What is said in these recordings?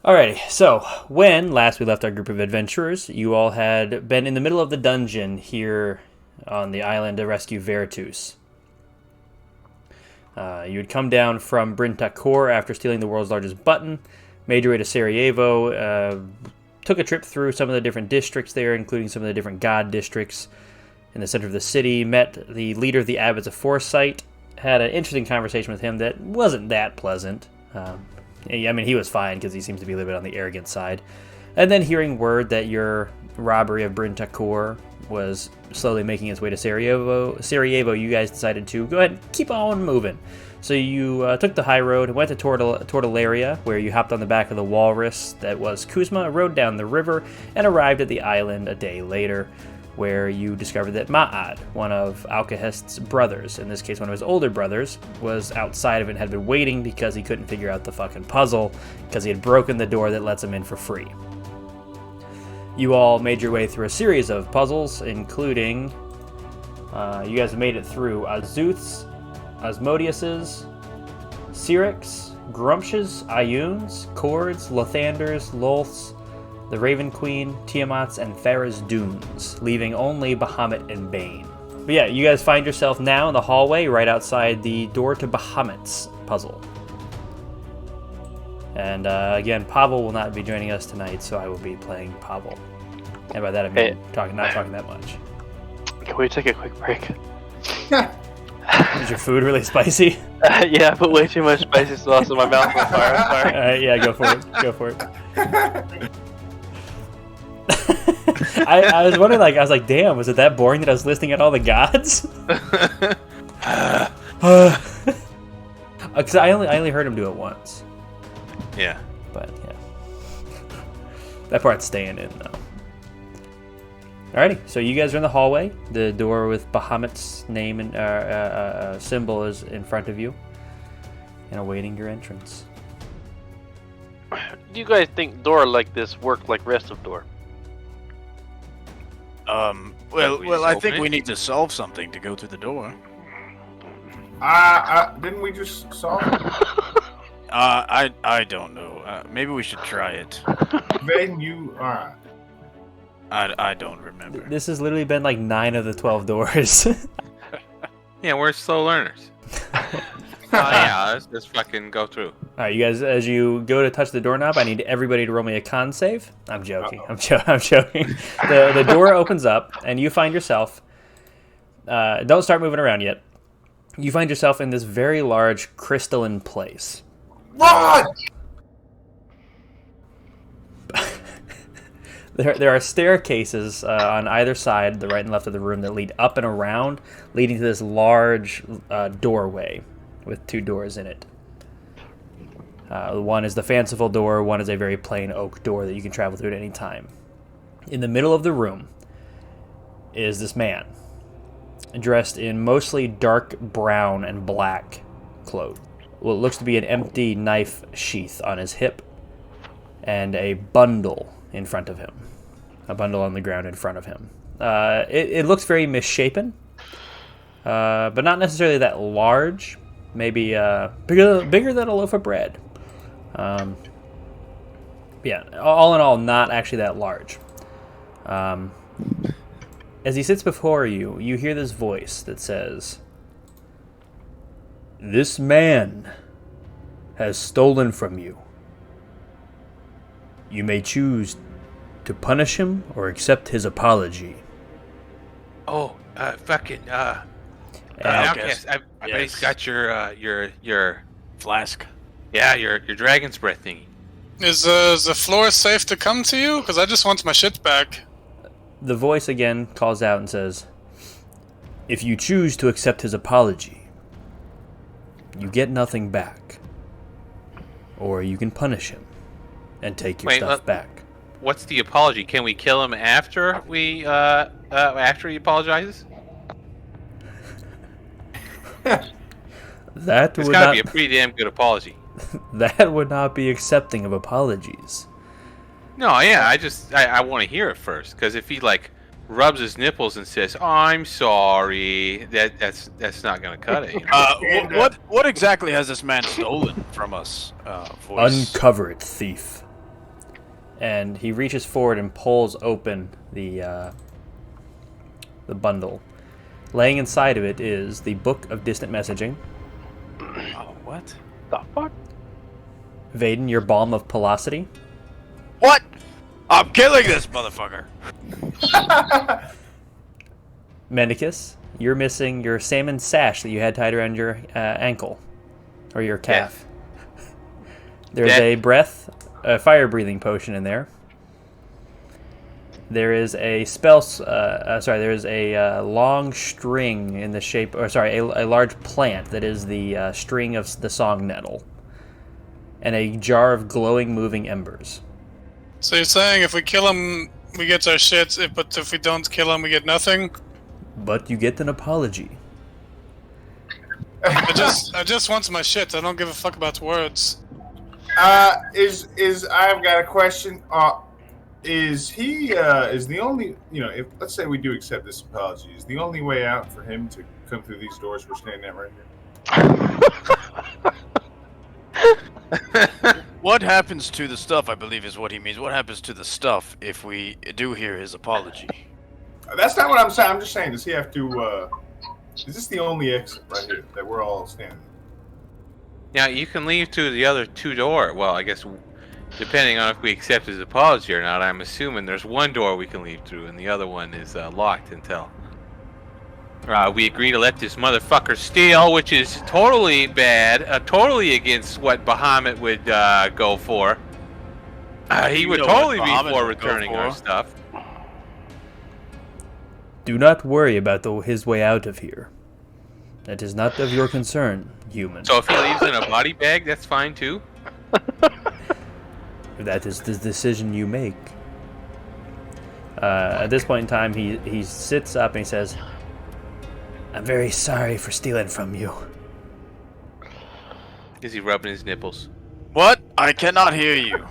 Alrighty, so when last we left our group of adventurers, you all had been in the middle of the dungeon here on the island to rescue Vertus. You had come down from Bryn Takor after stealing the world's largest button, made your way to Sarajevo, took a trip through some of the different districts there, including some of the different god districts in the center of the city, met the leader of the Abbots of Foresight, had an interesting conversation with him that wasn't that pleasant. I mean, he was fine because he seems to be a little bit on the arrogant side. And then hearing word that your robbery of Bryn Takor was slowly making its way to Sarajevo, you guys decided to go ahead and keep on moving. So you took the high road, went to Tortolaria, where you hopped on the back of the walrus that was Kuzma, rode down the river, and arrived at the island a day later, where you discovered that Ma'ad, one of Alcahest's brothers, in this case one of his older brothers, was outside of it and had been waiting because he couldn't figure out the fucking puzzle, because he had broken the door that lets him in for free. You all made your way through a series of puzzles, including, you guys made it through Azuth's, Asmodeus's, Syrinx, Grumpsh's, Ioun's, Chord's, Lothander's, Lolth's, the Raven Queen, Tiamat's, and Farah's Dunes, leaving only Bahamut and Bane. But yeah, you guys find yourself now in the hallway right outside the door to Bahamut's puzzle. And again, Pavel will not be joining us tonight, so I will be playing Pavel. And by that I mean not talking that much. Can we take a quick break? Is your food really spicy? Yeah, I put way too much spicy sauce in my mouth on fire. I'm sorry. Alright, yeah, go for it. Go for it. I was wondering, I was like, damn, was it that boring that I was listing out all the gods? Because I only heard him do it once. Yeah. But, yeah. That part's staying in, though. Alrighty, so you guys are in the hallway. The door with Bahamut's name and symbol is in front of you, and awaiting your entrance. Do you guys think door like this work like rest of door? Well, I think we need to solve something to go through the door. Didn't we just solve it? I don't know. Maybe we should try it. Then you are. I don't remember. This has literally been like 9 of the 12 doors. Yeah, we're slow learners. Yeah, let's just fucking go through. Alright, you guys, as you go to touch the doorknob, I need everybody to roll me a con save. I'm joking. I'm joking. The door opens up, and you find yourself... don't start moving around yet. You find yourself in this very large crystalline place. What? There are staircases on either side, the right and left of the room, that lead up and around, leading to this large doorway with 2 doors in it. One is the fanciful door, one is a very plain oak door that you can travel through at any time. In the middle of the room is this man, dressed in mostly dark brown and black clothes. What looks to be an empty knife sheath on his hip, and a bundle in front of him. A bundle on the ground in front of him. It looks very misshapen, but not necessarily that large. Maybe bigger than a loaf of bread. Yeah, all in all, not actually that large. As he sits before you, you hear this voice that says, "This man has stolen from you. You may choose to punish him or accept his apology." Oh, fucking, Outcast. I bet he's got your Flask. yeah, your dragon's breath thingy. Is the floor safe to come to you? Because I just want my shit back. The voice again calls out and says, "If you choose to accept his apology, you get nothing back. Or you can punish him and take your stuff back." What's the apology? Can we kill him after after he apologizes? That It's would gotta not be a pretty damn good apology. that would not be accepting of apologies. No, yeah, I want to hear it first, because if he rubs his nipples and says, "I'm sorry," that's not gonna cut it. You know? What exactly has this man stolen from us? Voice? Uncover it, thief. and he reaches forward and pulls open the bundle. Laying inside of it is the Book of Distant Messaging. Oh, what? The fuck? Vaden, your Balm of Pelosity. What? I'm killing this motherfucker. Mendicus, you're missing your salmon sash that you had tied around your ankle, or your calf. There's a fire breathing potion in there. There is a there is a long string in the shape, a large plant that is the string of the song nettle, and a jar of glowing, moving embers. So you're saying if we kill him, we get our shit, but if we don't kill him, we get nothing? But you get an apology. I just want my shit. I don't give a fuck about words. I've got a question. Is he is the only, if let's say we do accept this apology, is the only way out for him to come through these doors we're standing at right here? What happens to the stuff, I believe is what he means. What happens to the stuff if we do hear his apology? That's not what I'm saying. I'm just saying, does he have to, is this the only exit right here that we're all standing? Now, you can leave through the other two doors. Well, I guess depending on if we accept his apology or not, I'm assuming there's one door we can leave through and the other one is locked until we agree to let this motherfucker steal, which is totally bad, totally against what Bahamut would go for. He would totally be for returning our stuff. Do not worry about his way out of here. That is not of your concern, human. So if he leaves in a body bag, that's fine too? That is the decision you make. At this point in time, he sits up and he says, I'm very sorry for stealing from you. Is he rubbing his nipples? What? I cannot hear you.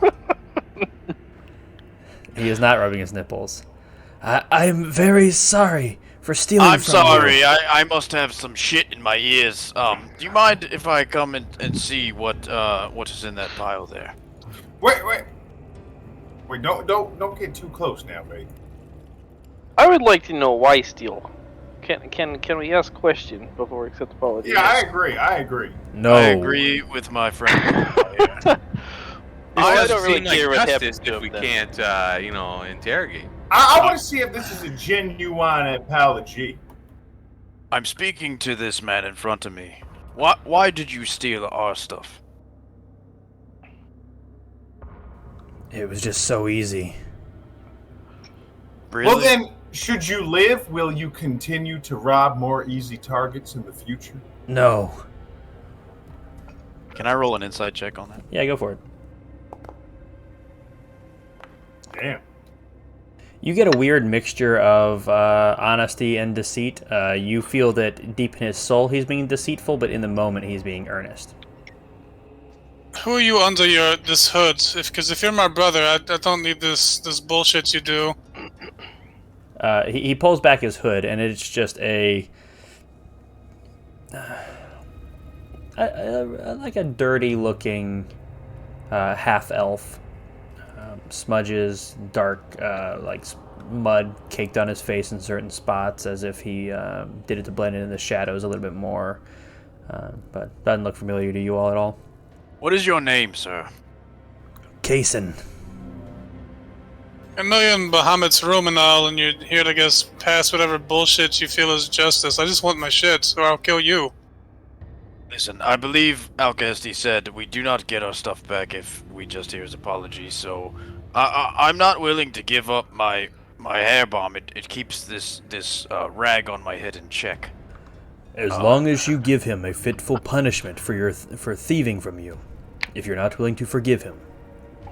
He is not rubbing his nipples. I'm very sorry for stealing from you. I'm sorry, I must have some shit in my ears. Do you mind if I come and see what is in that pile there? Wait, don't get too close now, mate. I would like to know why steal. Can we ask question before we accept apology? Yeah, I agree. No. I agree with my friend. I don't really care what justice happens to if we him, can't, interrogate. I want to see if this is a genuine apology. I'm speaking to this man in front of me. Why did you steal our stuff? It was just so easy. Really? Well then, should you live, will you continue to rob more easy targets in the future? No. Can I roll an insight check on that? Yeah, go for it. Damn. You get a weird mixture of honesty and deceit. You feel that deep in his soul he's being deceitful, but in the moment he's being earnest. Who are you under this hood? Because if you're my brother, I don't need this bullshit you do. He pulls back his hood, and it's just like a dirty-looking half-elf. Smudges, dark, like mud caked on his face in certain spots, as if he did it to blend in the shadows a little bit more. But doesn't look familiar to you all at all. What is your name, sir? Kaysen. I know you're in Bahamut's room and all, and you're here to, pass whatever bullshit you feel is justice. I just want my shit, or I'll kill you. Listen, I believe Alcesti said we do not get our stuff back if we just hear his apology, so I'm not willing to give up my hair bomb. It keeps this rag on my head in check. As long as you give him a fitful punishment for thieving from you, if you're not willing to forgive him,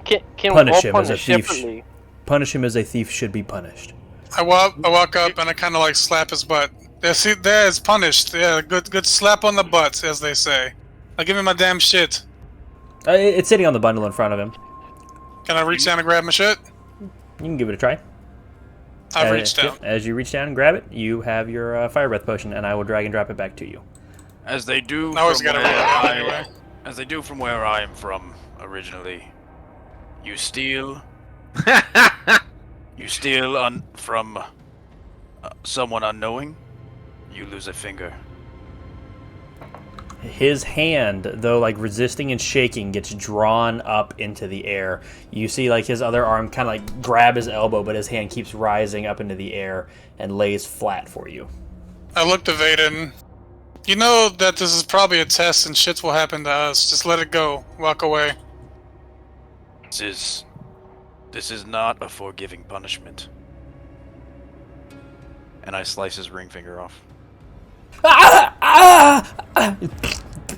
Can punish we him all as a punish thief. separately? Punish him as a thief should be punished. I walk up and I kind of like slap his butt. There is punished. Yeah, good slap on the butt, as they say. Now give me my damn shit. It's sitting on the bundle in front of him. Can I reach down and grab my shit? You can give it a try. I've reached down. As you reach down and grab it, you have your fire breath potion, and I will drag and drop it back to you. As they do I always from gotta where roll it down I- anyway. As they do from where I am from originally. You steal, You steal from someone unknowing, you lose a finger. His hand, though like resisting and shaking, gets drawn up into the air. You see like his other arm kind of like grab his elbow, but his hand keeps rising up into the air and lays flat for you. I looked at Vaden. You know that this is probably a test and shit will happen to us. Just let it go. Walk away. This is not a forgiving punishment. And I slice his ring finger off.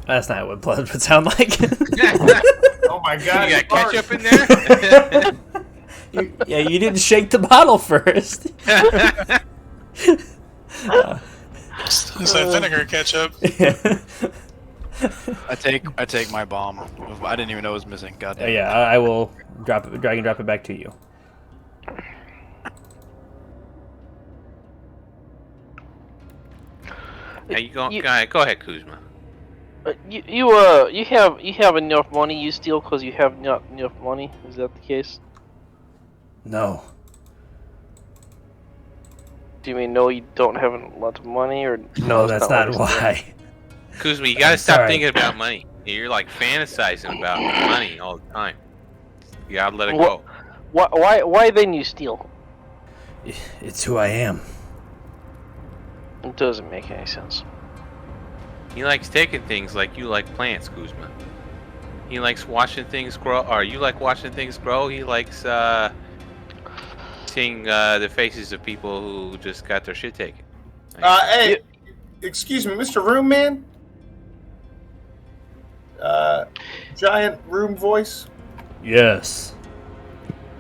That's not what blood would sound like. Oh my god! You got ketchup in there? You didn't shake the bottle first. It's like vinegar ketchup. I take my bomb. I didn't even know it was missing. God damn. Yeah, I will drag and drop it back to you. Yeah, go ahead, Kuzma. You have enough money you steal because you have not enough money. Is that the case? No. Do you mean no? You don't have a lot of money, or No, that's not why. Kuzma, you gotta stop Sorry. thinking about money. You're like fantasizing about money all the time. You gotta let it go. Why then you steal? It's who I am. It doesn't make any sense. He likes taking things like you like plants, Kuzma. He likes watching things grow, or you like watching things grow. He likes seeing the faces of people who just got their shit taken. Hey, excuse me, Mr. Room Man? Giant room voice? Yes.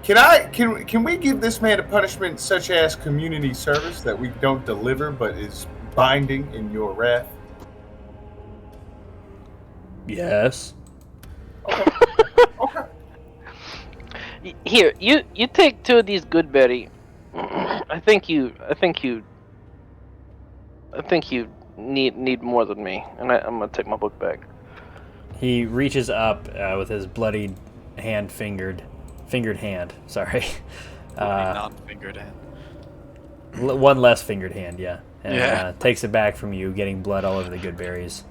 Can we give this man a punishment such as community service that we don't deliver but is binding in your wrath? Yes. Okay. Here, you take 2 of these Goodberry. I think you need more than me, and I'm gonna take my book back. He reaches up with his bloodied hand, fingered hand. Sorry. Non-fingered hand. One less fingered hand, yeah. And Yeah. takes it back from you, getting blood all over the good berries.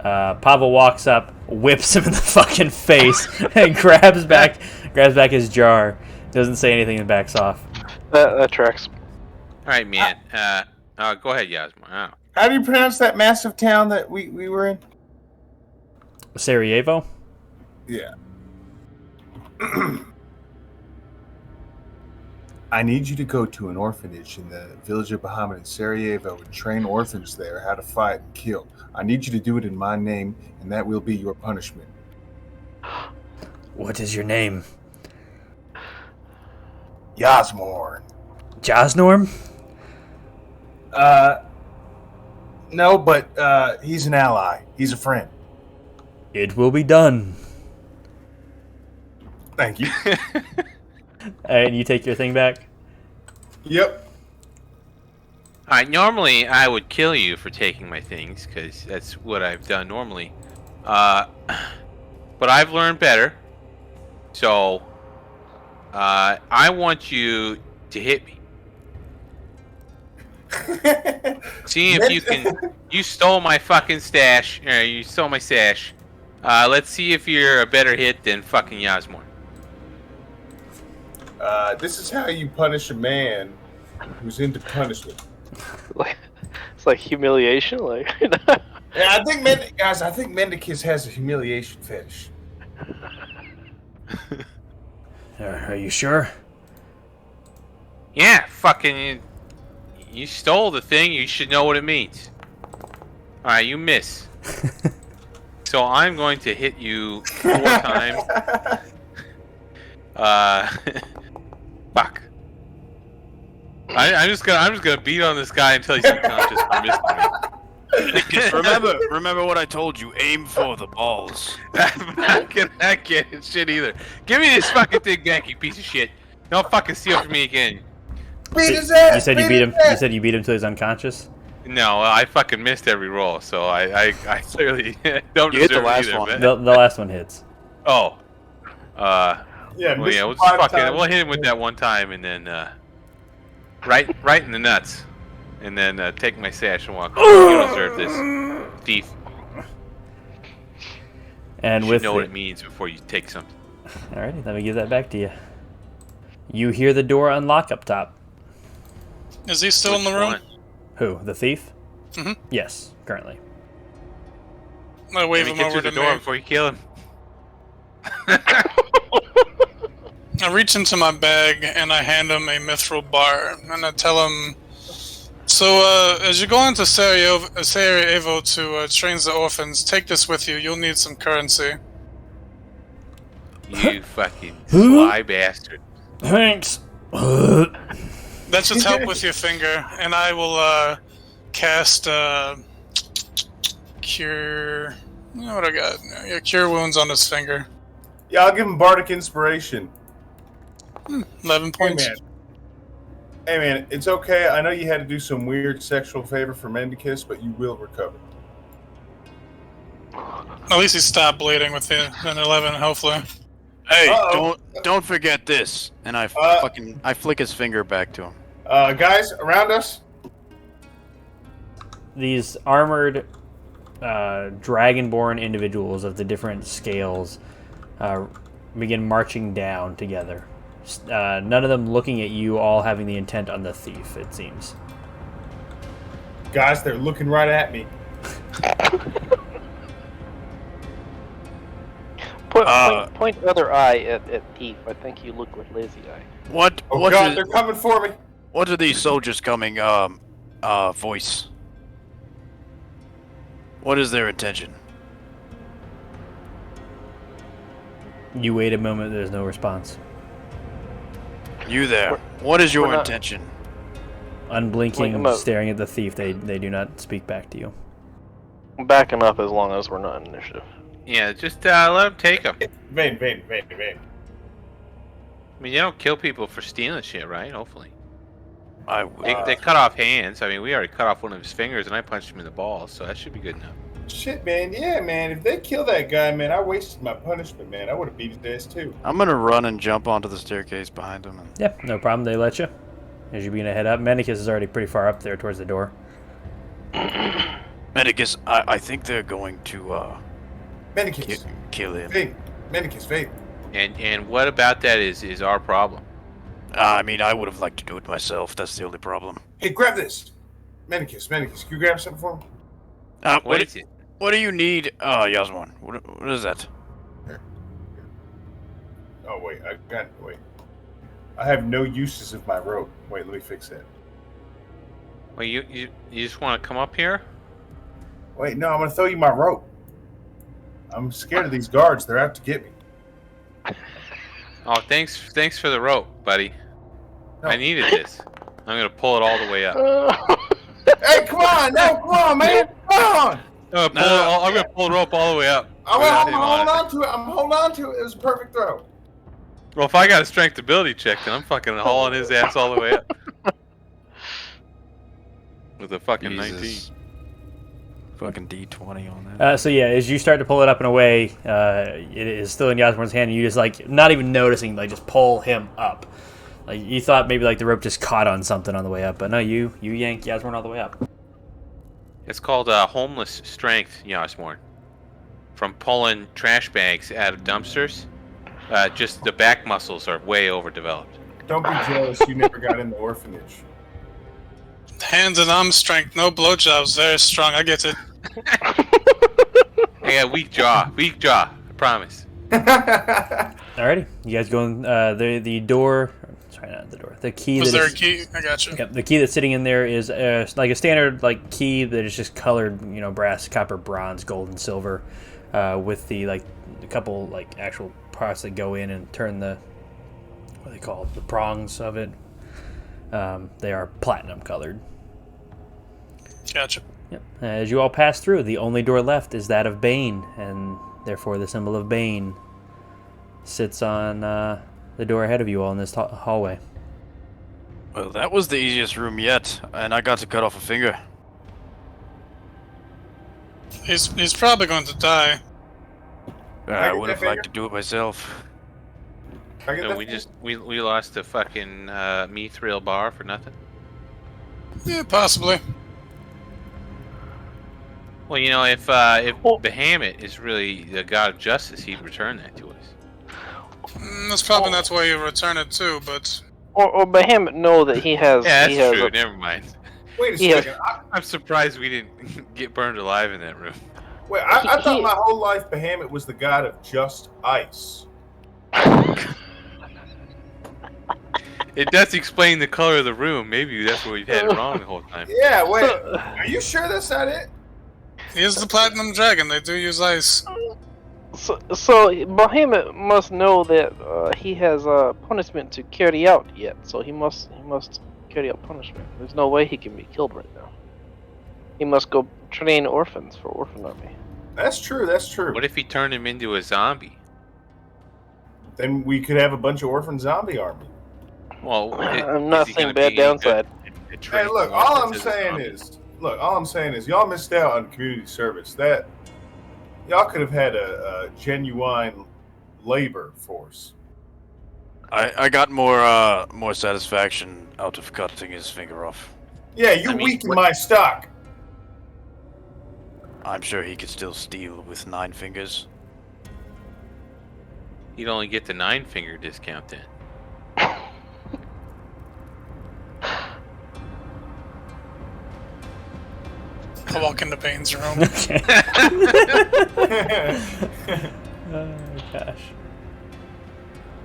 Pavel walks up, whips him in the fucking face, and grabs back his jar. Doesn't say anything and backs off. That tracks. All right, man. Go ahead, Yasmin. Oh. How do you pronounce that massive town that we were in? Sarajevo? Yeah. I need you to go to an orphanage in the village of Bahamut in Sarajevo and train orphans there how to fight and kill. I need you to do it in my name, and that will be your punishment. What is your name? Yasmorn. Josnorm? No, but he's an ally. He's a friend. It will be done. Thank you. And you take your thing back? Yep. Alright, normally I would kill you for taking my things, because that's what I've done normally. But I've learned better. So, I want you to hit me. See if you can... You stole my fucking stash. You stole my stash. Let's see if you're a better hit than fucking Yasmor. This is how you punish a man who's into punishment. It's like humiliation, like. Yeah, I think Mendicus has a humiliation fetish. Are you sure? Yeah, fucking... You stole the thing, you should know what it means. Alright, you miss. So I'm going to hit you 4 times. Fuck. I'm just gonna beat on this guy until he's unconscious for missing me. remember what I told you. Aim for the balls. I'm not gonna get shit either. Give me this fucking thing back, you piece of shit. Don't fucking steal from me again. Beat his ass! You said you beat him. You said you beat him till he's unconscious. No, I fucking missed every roll, so I clearly don't You hit deserve the last either, one. man. The last one hits. Oh. Yeah, Well, yeah, Mr. we'll just fucking Five we'll hit him with that one time, and then right in the nuts, and then take my sash and walk. You don't deserve this, thief. And You with should know what it means before you take something. Alrighty, let me give that back to you. You hear the door unlock up top. Is he still in the Which room? one? Who? The thief? Mhm. Yes, currently. I Let wave me him get over through to the door me. before you kill him. I reach into my bag and I hand him a mithril bar, and I tell him, so as you go into Sarajevo to train the orphans, take this with you. You'll need some currency. You fucking sly bastard. Thanks. That should help with your finger, and I will cast cure. You know what I got? Yeah, cure wounds on his finger. Yeah, I'll give him bardic inspiration. 11 points. Hey man, it's okay. I know you had to do some weird sexual favor for Mendicus, but you will recover. At least he stopped bleeding with an 11, hopefully. Hey, Uh-oh. don't forget this. And I flick his finger back to him. Guys, around us. These armored dragonborn individuals of the different scales begin marching down together. None of them looking at you, all having the intent on the thief, it seems. Guys, they're looking right at me. Point other eye at thief. I think you look with lazy eye. What? Oh what God, is- they're coming for me. What are these soldiers coming? Voice. What is their intention? You wait a moment, there's no response. You there? What is your we're not- intention? Unblinking, Like, I'm a- staring at the thief, they do not speak back to you. I'm backing up as long as we're not in initiative. Yeah, just let him take him. Vane. I mean, you don't kill people for stealing shit, right? Hopefully. I They cut off hands. I mean, we already cut off one of his fingers, and I punched him in the balls, so that should be good enough. Shit, man. Yeah, man. If they kill that guy, man, I wasted my punishment, man. I would have beat his ass too. I'm gonna run and jump onto the staircase behind him. And... Yeah, no problem, they let you. As you begin to head up, Mendicus is already pretty far up there towards the door. Medicus, I think they're going to Mendicus. kill him. Vane. Mendicus, Vane. And what about that is our problem? I mean, I would have liked to do it myself. That's the only problem. Hey, grab this. Mendicus, can you grab something for me? What is it? What do you need? Yasmin, what is that? Oh, wait. I have no uses of my rope. Wait, let me fix that. Well, you just want to come up here? Wait, no, I'm going to throw you my rope. I'm scared of these guards. They're out to get me. Oh, thanks for the rope, buddy. No. I needed this. I'm gonna pull it all the way up. Hey, come on, man. Come on. I'm gonna pull the rope all the way up. I'm without him holding on it. on to it. I'm holding on to it. It was a perfect throw. Well, if I got a strength ability check, then I'm fucking hauling his ass all the way up. With a fucking 19. Fucking D20 on that. So yeah, as you start to pull it up and away, it is still in Yasmorn's hand, and you just like not even noticing, like just pull him up. Like you thought maybe like the rope just caught on something on the way up, but no, you yank Yasmorn all the way up. It's called homeless strength, Yasmorn. From pulling trash bags out of dumpsters, just the back muscles are way overdeveloped. Don't be jealous. You never got in the orphanage. Hands and arm strength, no blowjobs, very strong. I get it. I got weak jaw, I promise. Alrighty, you guys going? The door. Sorry, not the door. The key. Was that there a is- key? I got you. Yep, the key that's sitting in there is like a standard like key that is just colored, brass, copper, bronze, gold, and silver, with the like a couple like actual parts that go in and turn the what are they called, the prongs of it. They are platinum colored. Gotcha. Yep. As you all pass through, the only door left is that of Bane, and therefore the symbol of Bane sits on the door ahead of you all in this hallway. Well, that was the easiest room yet, and I got to cut off a finger. He's probably going to die. I would have liked to do it myself. I get So that. we lost the fucking mithril bar for nothing. Yeah, possibly. Well, you know, if Well- Bahamut is really the god of justice, he'd return that to us. That's probably not why you return it too, but Or Bahamut know that he has. Yeah, he that's has true. a- Never mind. Wait a Yeah. second. I'm surprised we didn't get burned alive in that room. I thought He- my whole life Bahamut was the god of just ice. It does explain the color of the room. Maybe that's where we've had it wrong the whole time. Yeah, wait. So- Are you sure that's not it? he is the platinum dragon. They do use ice. So Bahamut must know that he has punishment to carry out yet. So he must carry out punishment. There's no way he can be killed right now. He must go train orphans for orphan army. That's true. That's true. What if he turned him into a zombie? Then we could have a bunch of orphan zombie army. Well, I'm not is he saying gonna bad be any good downside. at Hey, training look. All I'm orphans as a saying zombie? is, y'all missed out on community service. That y'all could have had a genuine labor force. I got more satisfaction out of cutting his finger off. Yeah, you I mean, weakened what- my stock. I'm sure he could still steal with 9 fingers. You'd only get the 9-finger discount then. I walk into Bane's room. Oh gosh.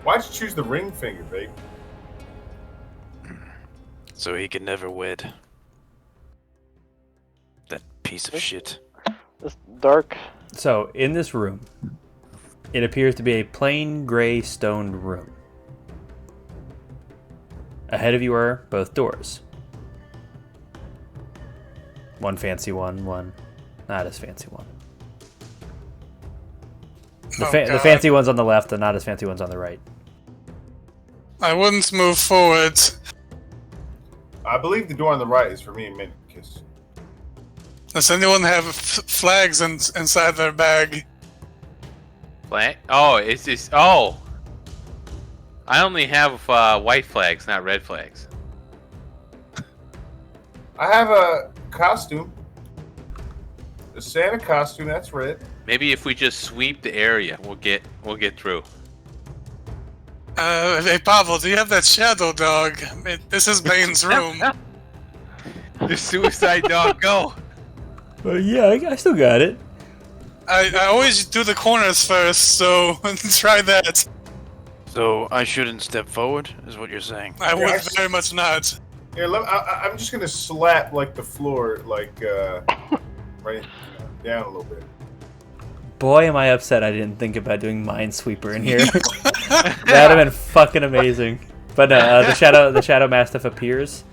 Why'd you choose the ring finger, babe? So he could never wed. That piece of shit. This dark. So, in this room, it appears to be a plain gray stoned room. Ahead of you are both doors. One fancy one not as fancy one. The God. fancy one's on the left, the not as fancy one's on the right. I wouldn't move forward. I believe the door on the right is for me and Minkus. Does anyone have flags inside their bag? Flag? Oh, it's just. Oh! I only have white flags, not red flags. I have a costume. The Santa costume, that's red. Maybe if we just sweep the area, we'll get through. Hey Pavel, do you have that shadow dog? This is Bane's room. The suicide dog, go! Yeah, I still got it. I always do the corners first, so try that. So I shouldn't step forward, is what you're saying? I would Yes. very much not. Here, I'm just gonna slap like the floor, like right down a little bit. Boy, am I upset I didn't think about doing Minesweeper in here. That'd have been fucking amazing. But no, the shadow mastiff appears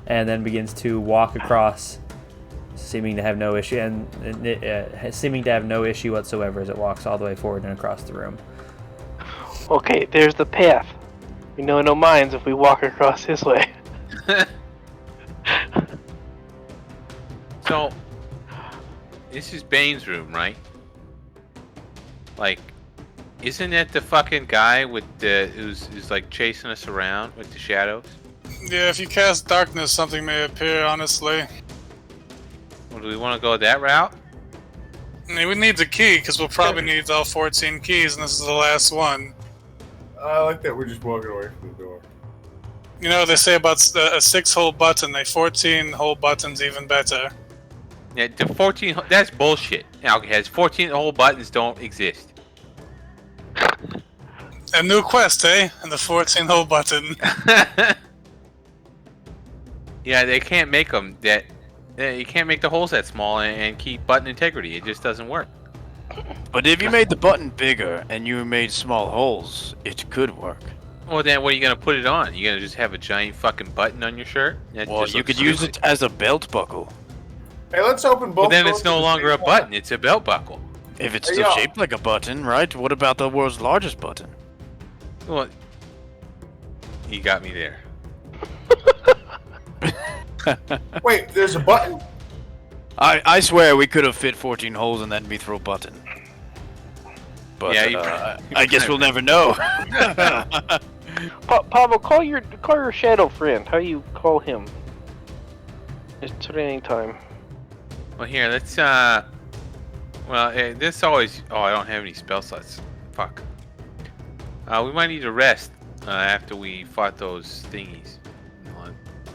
and then begins to walk across, seeming to have no issue whatsoever as it walks all the way forward and across the room. Okay, there's the path. We know no minds if we walk across his way. So, this is Bane's room, right? Like, isn't that the fucking guy with the who's like chasing us around with the shadows? Yeah, if you cast darkness, something may appear, honestly. Well, do we want to go that route? I mean, we need the key, because we'll probably need all 14 keys, and this is the last one. I like that we're just walking away from the door. You know, they say about a 6-hole button, a 14-hole button's even better. Yeah, the 14. That's bullshit. Alcoheads. 14-hole buttons don't exist. A new quest, eh? And the 14-hole button. Yeah, they can't make them that. You can't make the holes that small and keep button integrity. It just doesn't work. But if you made the button bigger and you made small holes, it could work. Well, then what are you gonna put it on? You gonna just have a giant fucking button on your shirt? That Well, just you looks could use stupid. it as a belt buckle. Hey, let's open both. Well, then doors it's no at the longer same a time. button. It's a belt buckle. If it's Hey, still y'all. shaped like a button, right? What about the world's largest button? Well, you got me there. Wait, there's a button? I swear we could have fit 14 holes in that mithril button. But Yeah, you I guess we'll never know. Pavel, call your shadow friend. How you call him? It's training time. Well, here, let's, this always... Oh, I don't have any spell slots. Fuck. We might need to rest after we fought those thingies.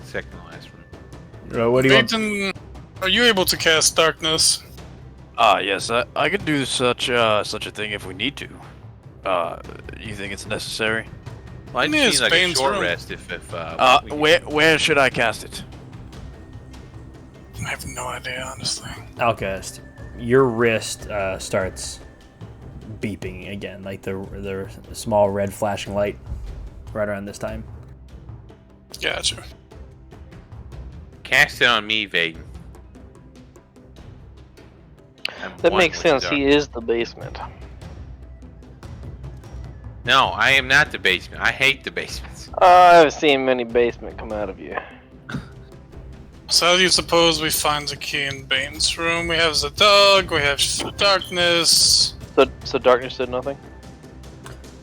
Second to last one. What do you want? Peyton, are you able to cast darkness? Yes, I could do such a thing if we need to. You think it's necessary? Well, I Yeah, just need like a Spain's short room. rest if Where should I cast it? I have no idea, honestly. Outcast. Your wrist starts beeping again, like the small red flashing light right around this time. Gotcha. Cast it on me, Vaden. That makes sense. He is the basement. No, I am not the basement. I hate the basements. I've seen many basement come out of you. So how do you suppose we find the key in Bane's room? We have the dog, we have darkness. So darkness did nothing?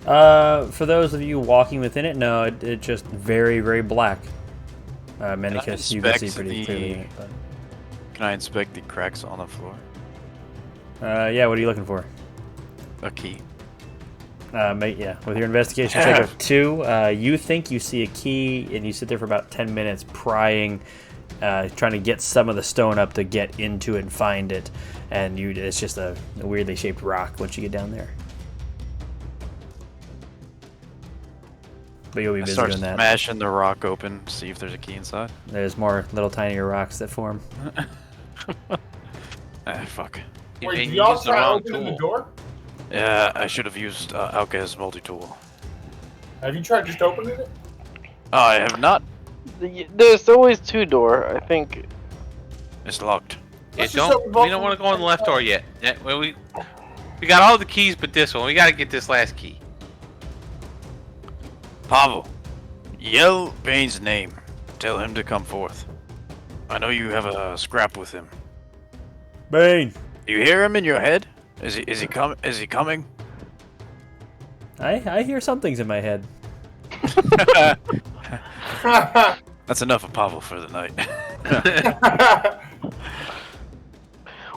For those of you walking within it, no, it just very, very black. Menicus, you can see pretty clearly in it. But... Can I inspect the cracks on the floor? Yeah, what are you looking for? A key. Yeah, with your investigation check of 2, you think you see a key, and you sit there for about 10 minutes prying, trying to get some of the stone up to get into it and find it, and it's just a weirdly shaped rock once you get down there. But you'll be busy Start doing that. smashing the rock open, see if there's a key inside. There's more little tinier rocks that form. Fuck. Wait, And do you y'all used the try wrong opening tool. the door? Yeah, I should have used Alka's multi-tool. Have you tried just opening it? I have not. There's always 2 door. I think. It's locked. Yeah, Let's just open both we don't of want to them go on the left door yet. Yeah, well, we got all the keys but this one. We got to get this last key. Pavel, yell Bane's name. Tell him to come forth. I know you have a scrap with him. Bane! Do you hear him in your head? Is he coming? I hear some things in my head. That's enough of Pavel for the night.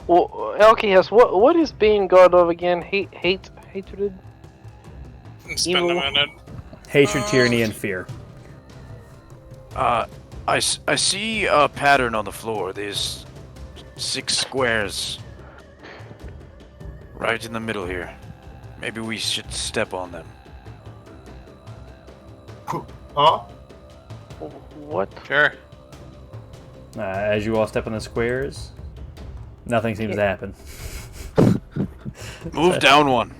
Well, Alcahest, what is being god of again? Hatred? It's been a minute. Hatred, tyranny, and fear. I see a pattern on the floor. There's 6 squares right in the middle here. Maybe we should step on them. Huh? What? Sure. As you all step on the squares, nothing seems to happen. Move down one.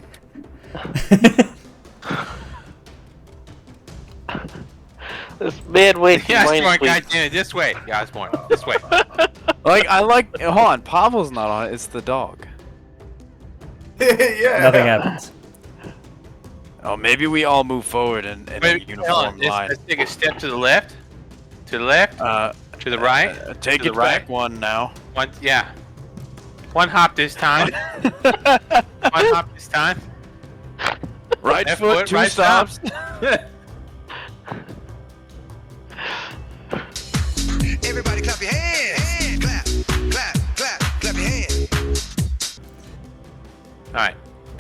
This bad way to Osborne, mind God damn it, this way. Yeah, Osborne, this way. Hold on, Pavel's not on it, it's the dog. Yeah. Nothing happens. Oh, maybe we all move forward in a Wait, uniform line. let's take a step to the left. To the left. To the right. Take to it the right. back one now. One, yeah. One hop this time. One hop this time. Right Left foot, 2 right stops. Everybody clap your hands. Clap, clap, clap, clap your hands. All right.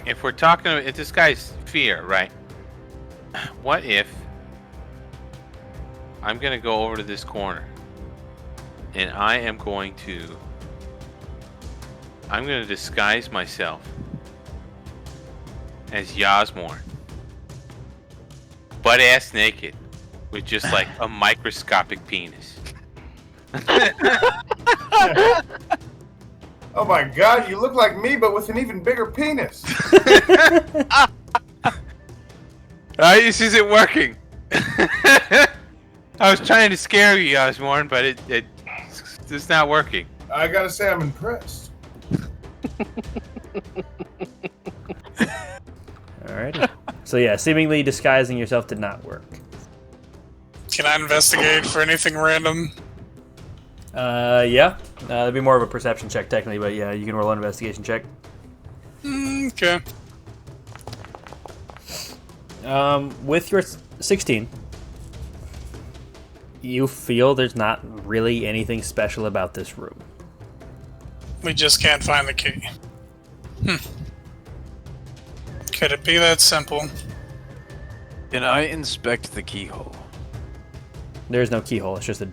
If we're talking, if this guy's fear, right? What if I'm gonna go over to this corner, and I'm going to disguise myself as Yasmorn, butt ass naked, with just like a microscopic penis. Oh my god, you look like me, but with an even bigger penis. This isn't working. I was trying to scare you, Osborne, but it's not working. I gotta say, I'm impressed. Alrighty. So yeah, seemingly disguising yourself did not work. Can I investigate for anything random? Yeah. That'd be more of a perception check technically, but yeah, you can roll an investigation check. Okay. With your 16, You feel there's not really anything special about this room. We just can't find the key. Could it be that simple? Can I inspect the keyhole? There's no keyhole. It's just a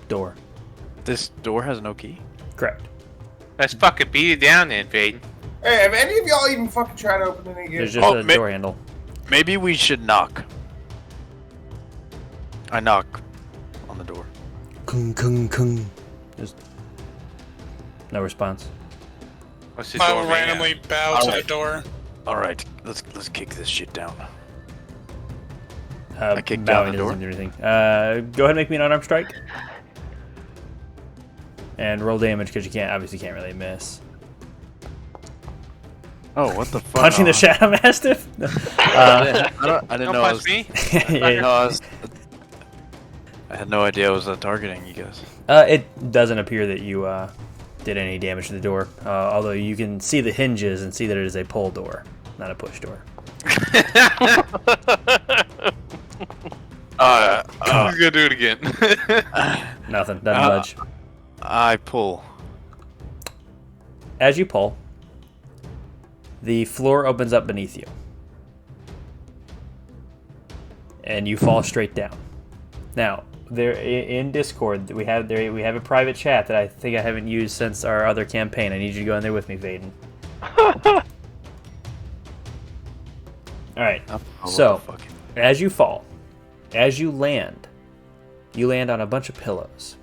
door. This door has no key? Correct. Let's fucking beat it down then, Vaden. Hey, have any of y'all even fucking tried opening it again? There's just a door handle. Maybe we should knock. I knock on the door. Kung, kung, kung. There's no response. What's the door I'll made randomly bow to the Alright. door. Alright, let's kick this shit down. I kicked down the door. Doesn't do anything. Go ahead and make me an unarmed strike. And roll damage because you obviously can't really miss. Oh, what the fuck? Punching the Shadow Mastiff? I didn't Don't know I punch was. me. Yeah. I had no idea I was targeting you guys. It doesn't appear that you did any damage to the door, although you can see the hinges and see that it is a pull door, not a push door. Who's gonna do it again? Nothing, doesn't budge. I pull. As you pull, the floor opens up beneath you, and you fall straight down. Now, there in Discord, we have a private chat that I think I haven't used since our other campaign. I need you to go in there with me, Vaden. All right. So, as you fall, as you land on a bunch of pillows,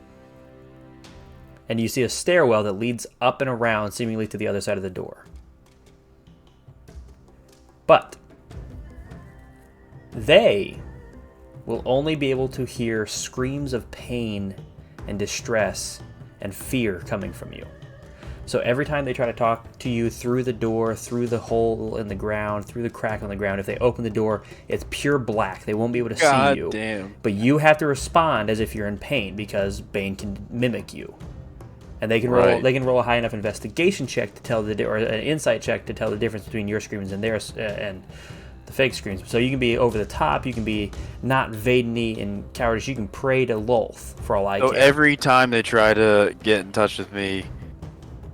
and you see a stairwell that leads up and around, seemingly to the other side of the door. But they will only be able to hear screams of pain and distress and fear coming from you. So every time they try to talk to you through the door, through the hole in the ground, through the crack on the ground, if they open the door, it's pure black. They won't be able to see you. Damn. But you have to respond as if you're in pain because Bane can mimic you. And they can roll. Right. They can roll a high enough investigation check to tell or an insight check to tell the difference between your screams and theirs and the fake screams. So you can be over the top. You can be not Vaden-y and cowardice. You can pray to Lolth for all I So care. every time they try to get in touch with me,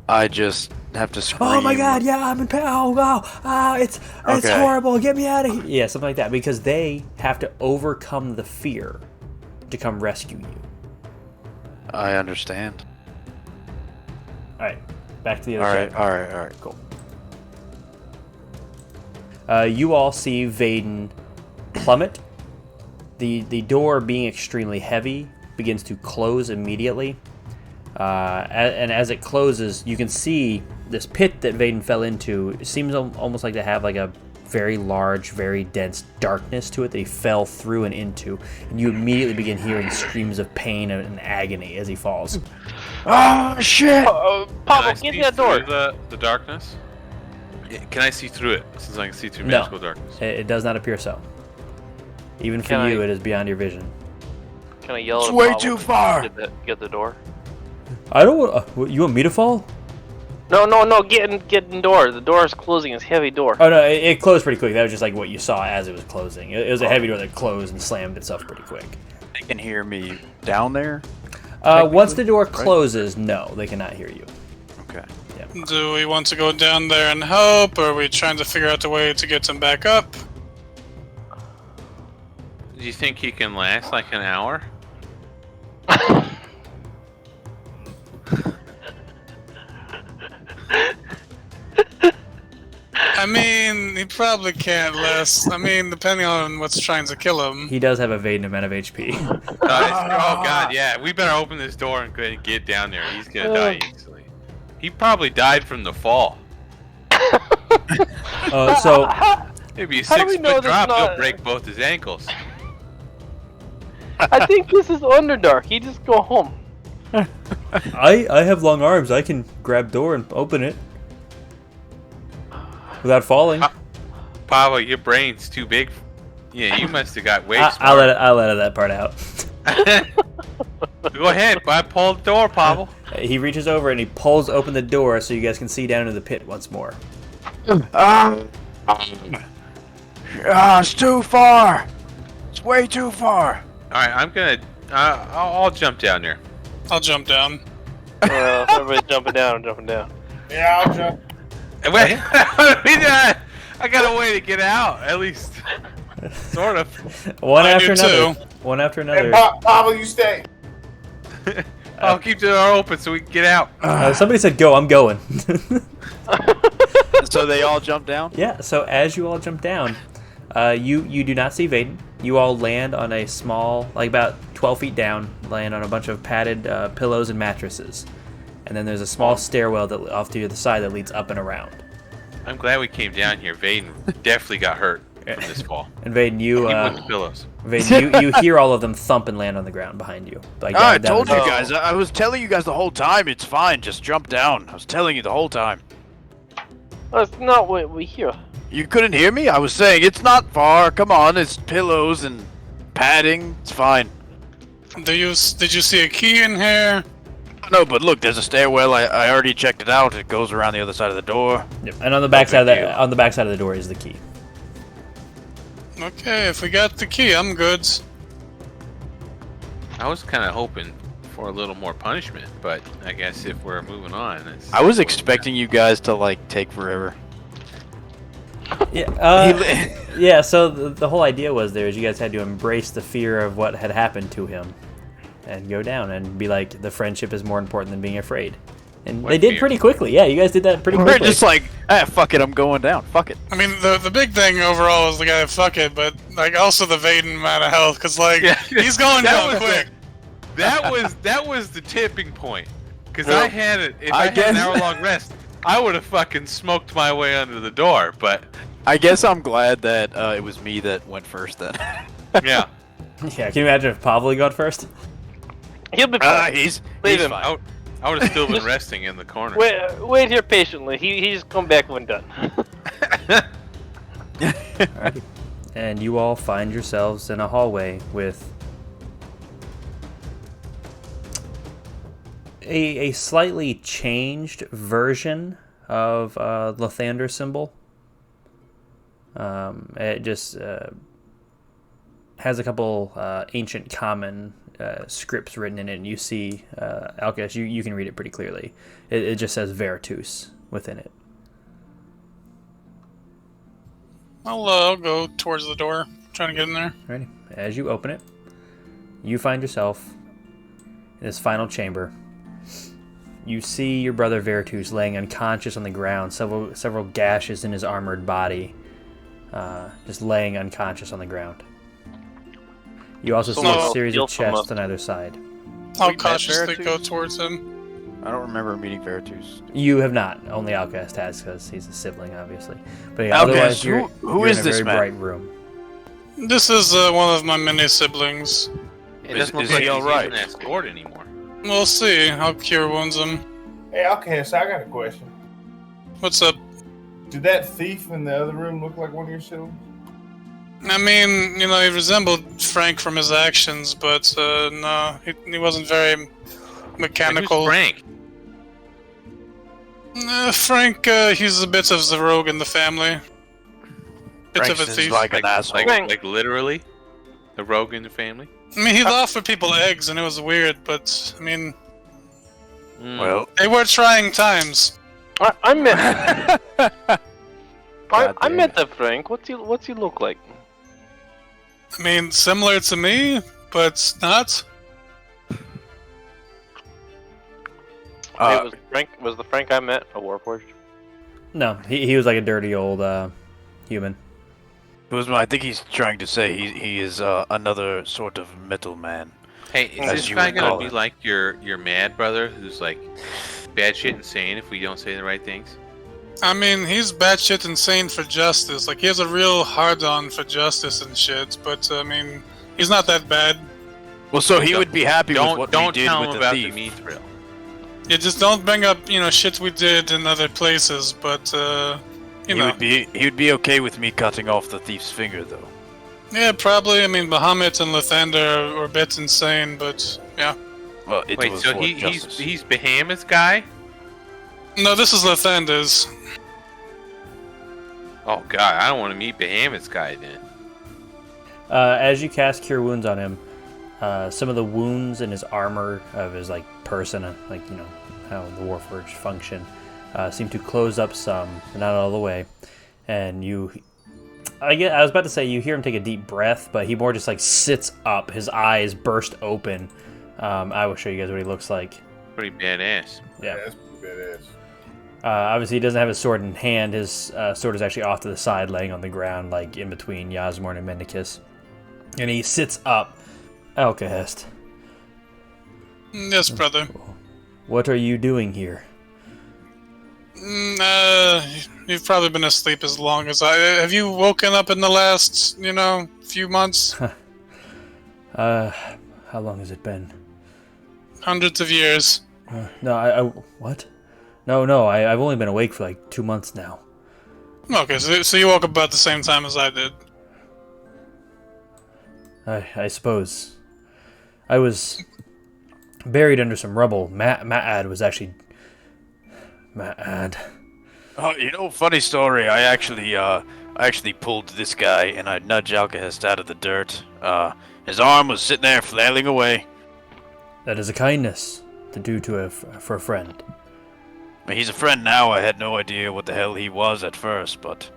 I just have to scream. Oh my God! Yeah, I'm in pain. It's Okay. horrible. Get me out of here. Yeah, something like that. Because they have to overcome the fear to come rescue you. I understand. All right, back to the other side. All right. Cool. You all see Vaden plummet. The door, being extremely heavy, begins to close immediately. And as it closes, you can see this pit that Vaden fell into. It seems almost like to have like a very large, very dense darkness to it that he fell through and into. And you immediately begin hearing screams of pain and agony as he falls. Oh shit! Can Pablo, I get see in that door. through the darkness? Can I see through it? Since I can see through No. magical darkness. It does not appear so. Even for Can you, I- it is beyond your vision. Can I yell It's at way Pablo too to far. Get the door. I don't want. You want me to fall? No, get in the door. The door is closing. It's a heavy door. Oh no, it closed pretty quick. That was just like what you saw as it was closing. It was a heavy door that closed and slammed itself pretty quick. They can hear me down there. Once the door right? closes, no, they cannot hear you. Okay. Do we want to go down there and help, or are we trying to figure out a way to get them back up? Do you think he can last like an hour? I mean, he probably can't last. I mean, depending on what's trying to kill him. He does have a Vaden amount of HP. Oh god, yeah. We better open this door and go ahead and get down there. He's gonna die instantly. He probably died from the fall. So Maybe a How do we 6 know foot this drop, not- he'll break both his ankles. I think this is Underdark. He just go home. I have long arms. I can grab door and open it without falling. Pablo, your brain's too big. Yeah, you must have got way I'll smart. let that part out. Go ahead, pull the door, Pablo. He reaches over and he pulls open the door so you guys can see down into the pit once more. It's too far. It's way too far. Alright, I'm I'll jump down there. I'll jump down. Everybody's jumping down. I'm jumping down. Yeah, I'll jump. Wait, I got a way to get out, at least. Sort of. One I after do another. too. One after Hey, another. Pablo, you stay. I'll keep the door open so we can get out. Somebody said go. I'm going. So they all jump down? Yeah, so as you all jump down, you do not see Vaden. You all land on a small, like about 12 feet down, land on a bunch of padded pillows and mattresses. And then there's a small stairwell that off to the side that leads up and around. I'm glad we came down here. Vaden definitely got hurt from this fall. And Vaden, you Even with the pillows. Vaden, you hear all of them thump and land on the ground behind you. Like I that told was you it. guys. I was telling you guys the whole time. It's fine. Just jump down. I was telling you the whole time. That's not what we hear. You couldn't hear me? I was saying it's not far. Come on, it's pillows and padding. It's fine. Did you see a key in here? No, but look, there's a stairwell. I already checked it out. It goes around the other side of the door. Yep. And on the back side of big that, deal. on the back side of the door is the key. Okay, if we got the key, I'm good. I was kind of hoping for a little more punishment, but I guess if we're moving on, I was expecting you guys to, like, take forever. Yeah. Yeah. So the whole idea was there is you guys had to embrace the fear of what had happened to him, and go down and be like, the friendship is more important than being afraid. And What they did fear? pretty quickly. Yeah, you guys did that pretty We're quickly. just like, fuck it, I'm going down. Fuck it. I mean, the big thing overall is the guy, fuck it, but like also the Vaden amount of health, because like Yeah. he's going That down was quick. that was the tipping point. Because Well, I had it. If I I had an guess- hour-long rest, I would have fucking smoked my way under the door. But I guess I'm glad that it was me that went first then. yeah, Yeah, can you imagine if Pavel had gone first? He'll be fine. He's Leave him. fine. I would have still been resting in the corner. Wait here patiently. He's come back when done. Alrighty. And you all find yourselves in a hallway with a slightly changed version of Lathander's symbol. It just has a couple ancient common scripts written in it, and you see, Alcas, you can read it pretty clearly. It just says Vertus within it. I'll go towards the door, trying to get in there. Alrighty. As you open it, you find yourself in this final chamber. You see your brother Vertus laying unconscious on the ground, several gashes in his armored body, just laying unconscious on the ground. You also see a So- series You'll of come chests up. on either side. I'll met cautiously go Vertus? towards him. I don't remember meeting Vertus. You have not. Only Outcast has, because he's a sibling, obviously. But yeah, Outcast, otherwise, you're, who you're is in a this very man? bright room. This is one of my many siblings. It doesn't look is like he he's alright? even escort anymore. We'll see. I'll cure wounds him. Hey, Outcast, I got a question. What's up? Did that thief in the other room look like one of your siblings? I mean, you know, he resembled Frank from his actions, but no, he wasn't very And mechanical. who's Frank? Frank, he's a bit of the rogue in the family. Bit Frank of a is thief. like an asshole. Like literally, the rogue in the family. I mean, he offered people eggs, and it was weird, but I mean, Well, they were trying times. I met. I damn. met that Frank. What's he look like? I mean, similar to me, but not. Wait, was the Frank I met a Warforged? No, he was like a dirty old human. I think he's trying to say he is another sort of metal man. Hey, is As this you guy would gonna call be it. like your mad brother, who's like bad shit insane if we don't say the right things? I mean, he's batshit insane for justice. Like, he has a real hard-on for justice and shit, but I mean, he's not that bad. Well, so he would be happy with Don't what we don't did tell with him the about thief. the meat thrill. You just don't bring up, you know, shit we did in other places, but, you He know. would be okay with me cutting off the thief's finger, though. Yeah, probably. I mean, Bahamut and Lathander are a bit insane, but yeah. Well, it Wait, was so for justice. he's Behemoth's guy? No, this is Lathander's. Oh god, I don't want to meet Behemoth's guy then. As you cast Cure Wounds on him, Some of the wounds in his armor of his like person, like how the Warforged function, seem to close up some, but not all the way. And I was about to say you hear him take a deep breath, but he more just like sits up. His eyes burst open. I will show you guys what he looks like. Pretty badass. Yeah. That's pretty badass. Obviously, he doesn't have his sword in hand. His sword is actually off to the side, laying on the ground, like in between Yasmorn and Mendicus. And he sits up. Alcahest. Yes, brother. What are you doing here? You've probably been asleep as long as I. Have you woken up in the last, few months? How long has it been? Hundreds of years. No, what? No, I've only been awake for like 2 months now. Okay, so you woke up about the same time as I did. I suppose. I was buried under some rubble. Ma'ad was actually... Ma'ad. Oh, funny story. I actually pulled this guy and I nudged Alcahest out of the dirt. His arm was sitting there flailing away. That is a kindness to do for a friend. I mean, he's a friend now. I had no idea what the hell he was at first, but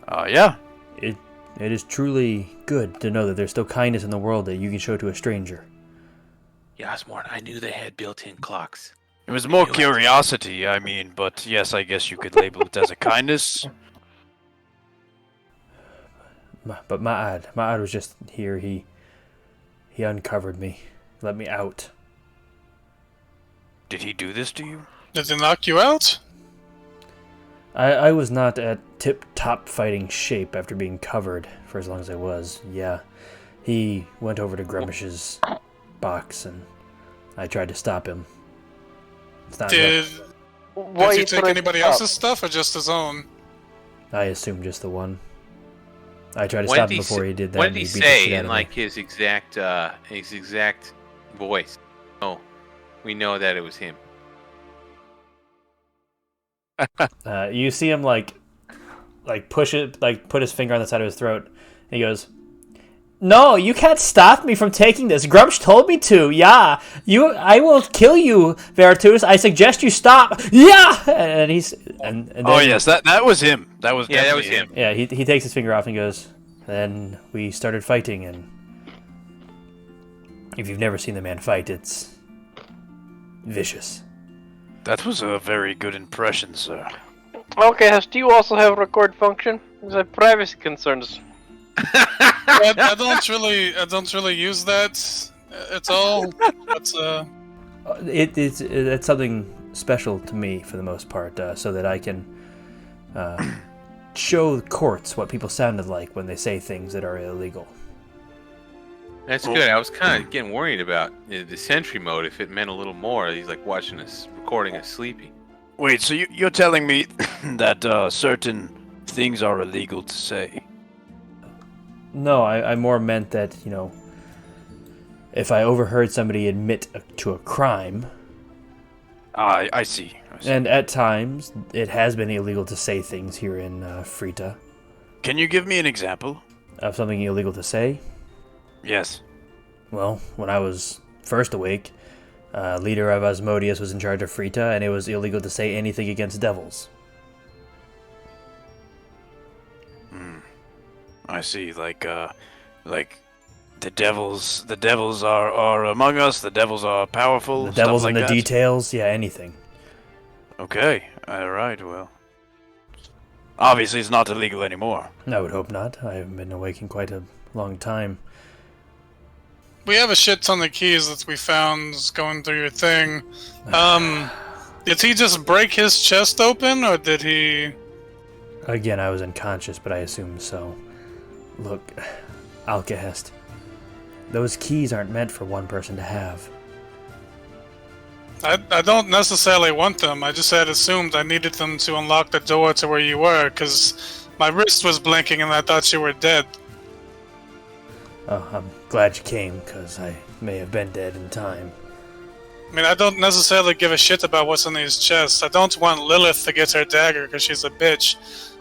yeah. It is truly good to know that there's still kindness in the world that you can show to a stranger. Yasmorn, I knew they had built-in clocks. It was more curiosity, but yes, I guess you could label it as a kindness. But Ma'ad was just here. He uncovered me, let me out. Did he do this to you? Did they knock you out? I was not at tip-top fighting shape after being covered for as long as I was. Yeah, he went over to Grummish's box and I tried to stop him. It's not Did Why he take anybody else's stuff or just his own? I assume just the one. I tried to stop him before he did that. What did he beat the shit say out in of like me. his exact voice? Oh, we know that it was him. You see him like put his finger on the side of his throat. And he goes, "No, you can't stop me from taking this. Grumsh told me to. Yeah, I will kill you, Vertus. I suggest you stop. Yeah." And then, Oh yes, that was him. That was him. Yeah, he takes his finger off and goes. Then we started fighting, and if you've never seen the man fight, it's vicious. That was a very good impression, sir. Okay, do you also have record function? Because I have privacy concerns. I don't really use that at all. But It's something special to me for the most part, so that I can show courts what people sounded like when they say things that are illegal. That's good. I was kind of getting worried about the sentry mode. If it meant a little more, he's like watching us recording us sleeping. Wait, so you're telling me that certain things are illegal to say? No, I more meant that, if I overheard somebody admit to a crime... I see. And at times, it has been illegal to say things here in Frita. Can you give me an example? Of something illegal to say? Yes. Well, when I was first awake, leader of Asmodeus was in charge of Frita, and it was illegal to say anything against devils. I see. Like the devils are among us. The devils are powerful. The devils stuff in like the that. details, yeah, anything. Okay. All right. Well, obviously it's not illegal anymore. I would hope not. I haven't been awake in quite a long time. we have a shit ton of keys that we found going through your thing. Did he just break his chest open, or did he... Again, I was unconscious, but I assume so. Look, Alcahest, those keys aren't meant for one person to have. I don't necessarily want them. I just had assumed I needed them to unlock the door to where you were, because my wrist was blinking and I thought you were dead. Oh, I'm glad you came, because I may have been dead in time. I mean, I don't necessarily give a shit about what's in these chests. I don't want Lilith to get her dagger because she's a bitch.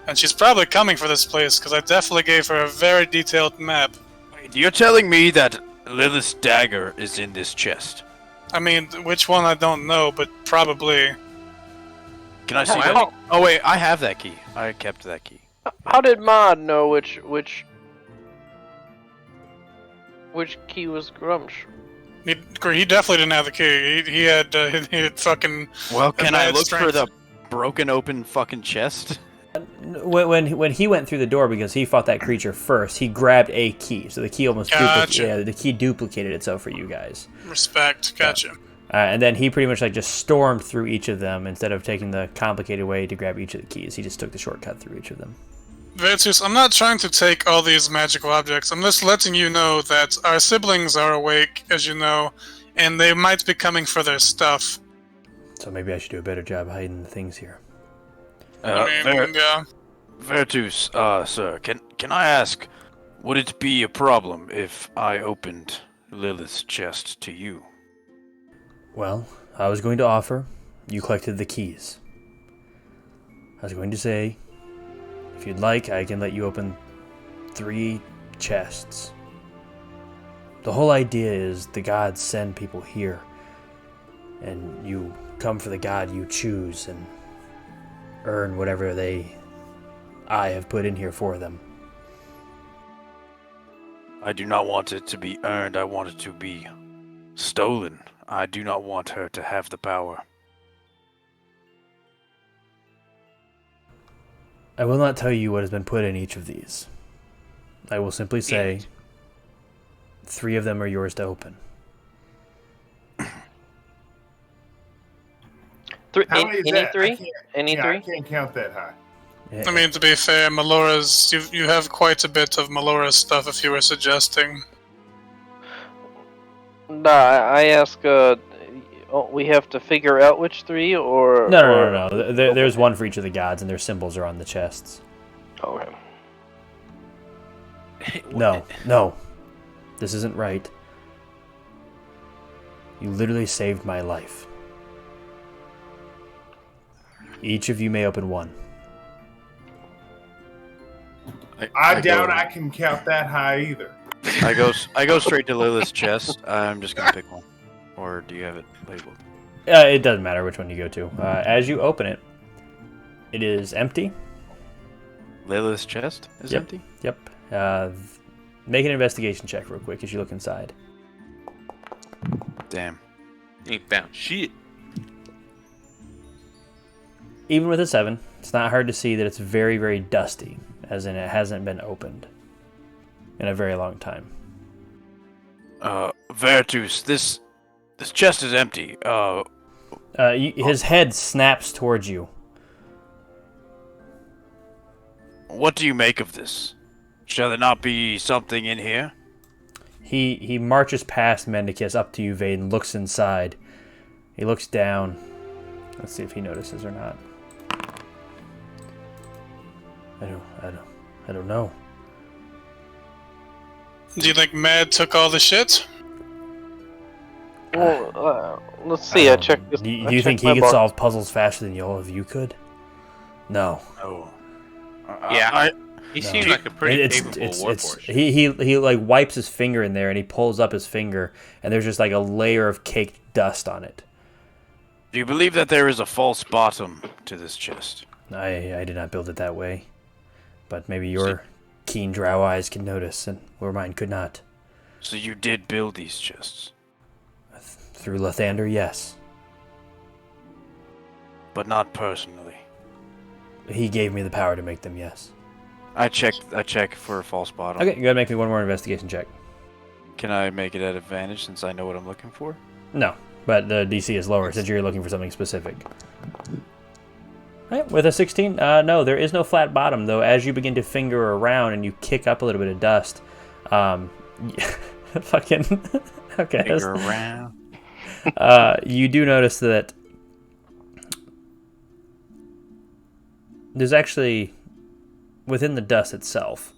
And she's probably coming for this place because I definitely gave her a very detailed map. You're telling me that Lilith's dagger is in this chest. I mean, which one I don't know, but probably. Can I see How- that? Oh wait, I have that key. I kept that key. How did Mod know which key was Grumsh? He definitely didn't have the key. He had fucking. Well, can I bad look for strength. the broken open fucking chest? When he went through the door because he fought that creature first, he grabbed a key, so the key almost Gotcha. the key duplicated itself for you guys. Respect. Gotcha. And then he pretty much like just stormed through each of them instead of taking the complicated way to grab each of the keys. He just took the shortcut through each of them. Vertus, I'm not trying to take all these magical objects. I'm just letting you know that our siblings are awake, as you know, and they might be coming for their stuff. So maybe I should do a better job hiding the things here. Yeah. Vertus, sir, can I ask, would it be a problem if I opened Lilith's chest to you? Well, I was going to offer, you collected the keys. I was going to say, if you'd like, I can let you open 3 chests. The whole idea is the gods send people here, and you come for the god you choose and earn whatever I have put in here for them. I do not want it to be earned, I want it to be stolen. I do not want her to have the power. I will not tell you what has been put in each of these. I will simply say 3 of them are yours to open. How many is Any that? three? Any I three? can't count that high. I mean, to be fair, Melora's. You have quite a bit of Melora's stuff if you were suggesting. Nah, I ask. We have to figure out which 3, or No. There's one for each of the gods, and their symbols are on the chests. Okay. No. This isn't right. You literally saved my life. Each of you may open 1. I doubt I can count that high either. I go straight to Lilith's chest. I'm just gonna pick one. Or do you have it labeled? It doesn't matter which one you go to. As you open it, it is empty. Lilith's chest is Yep. empty? Yep. Make an investigation check real quick as you look inside. Damn. Ain't found shit. Even with a 7, it's not hard to see that it's very, very dusty, as in it hasn't been opened in a very long time. Vertus, this chest is empty. His head snaps towards you. What do you make of this? Shall there not be something in here? He marches past Mendicus up to you, Vade, and looks inside. He looks down. Let's see if he notices or not. I don't know. Do you think Mad took all the shit? Well, let's see. I checked this. Do I you think checked he my could box. solve puzzles faster than all of you could? No. No. Yeah. He No. seems like a pretty It's capable warforged. he like wipes his finger in there and he pulls up his finger and there's just like a layer of caked dust on it. Do you believe that there is a false bottom to this chest? I did not build it that way, but maybe your keen drow eyes can notice, and where mine could not. So you did build these chests, Through Lathander, yes. but not personally. He gave me the power to make them, yes. I check for a false bottom. Okay, you gotta make me one more investigation check. Can I make it at advantage since I know what I'm looking for? No, but the DC is lower since you're looking for something specific. Alright, with a 16, no, there is no flat bottom, though. As you begin to finger around and you kick up a little bit of dust, fucking, okay. Finger around. You do notice that there's actually, within the dust itself,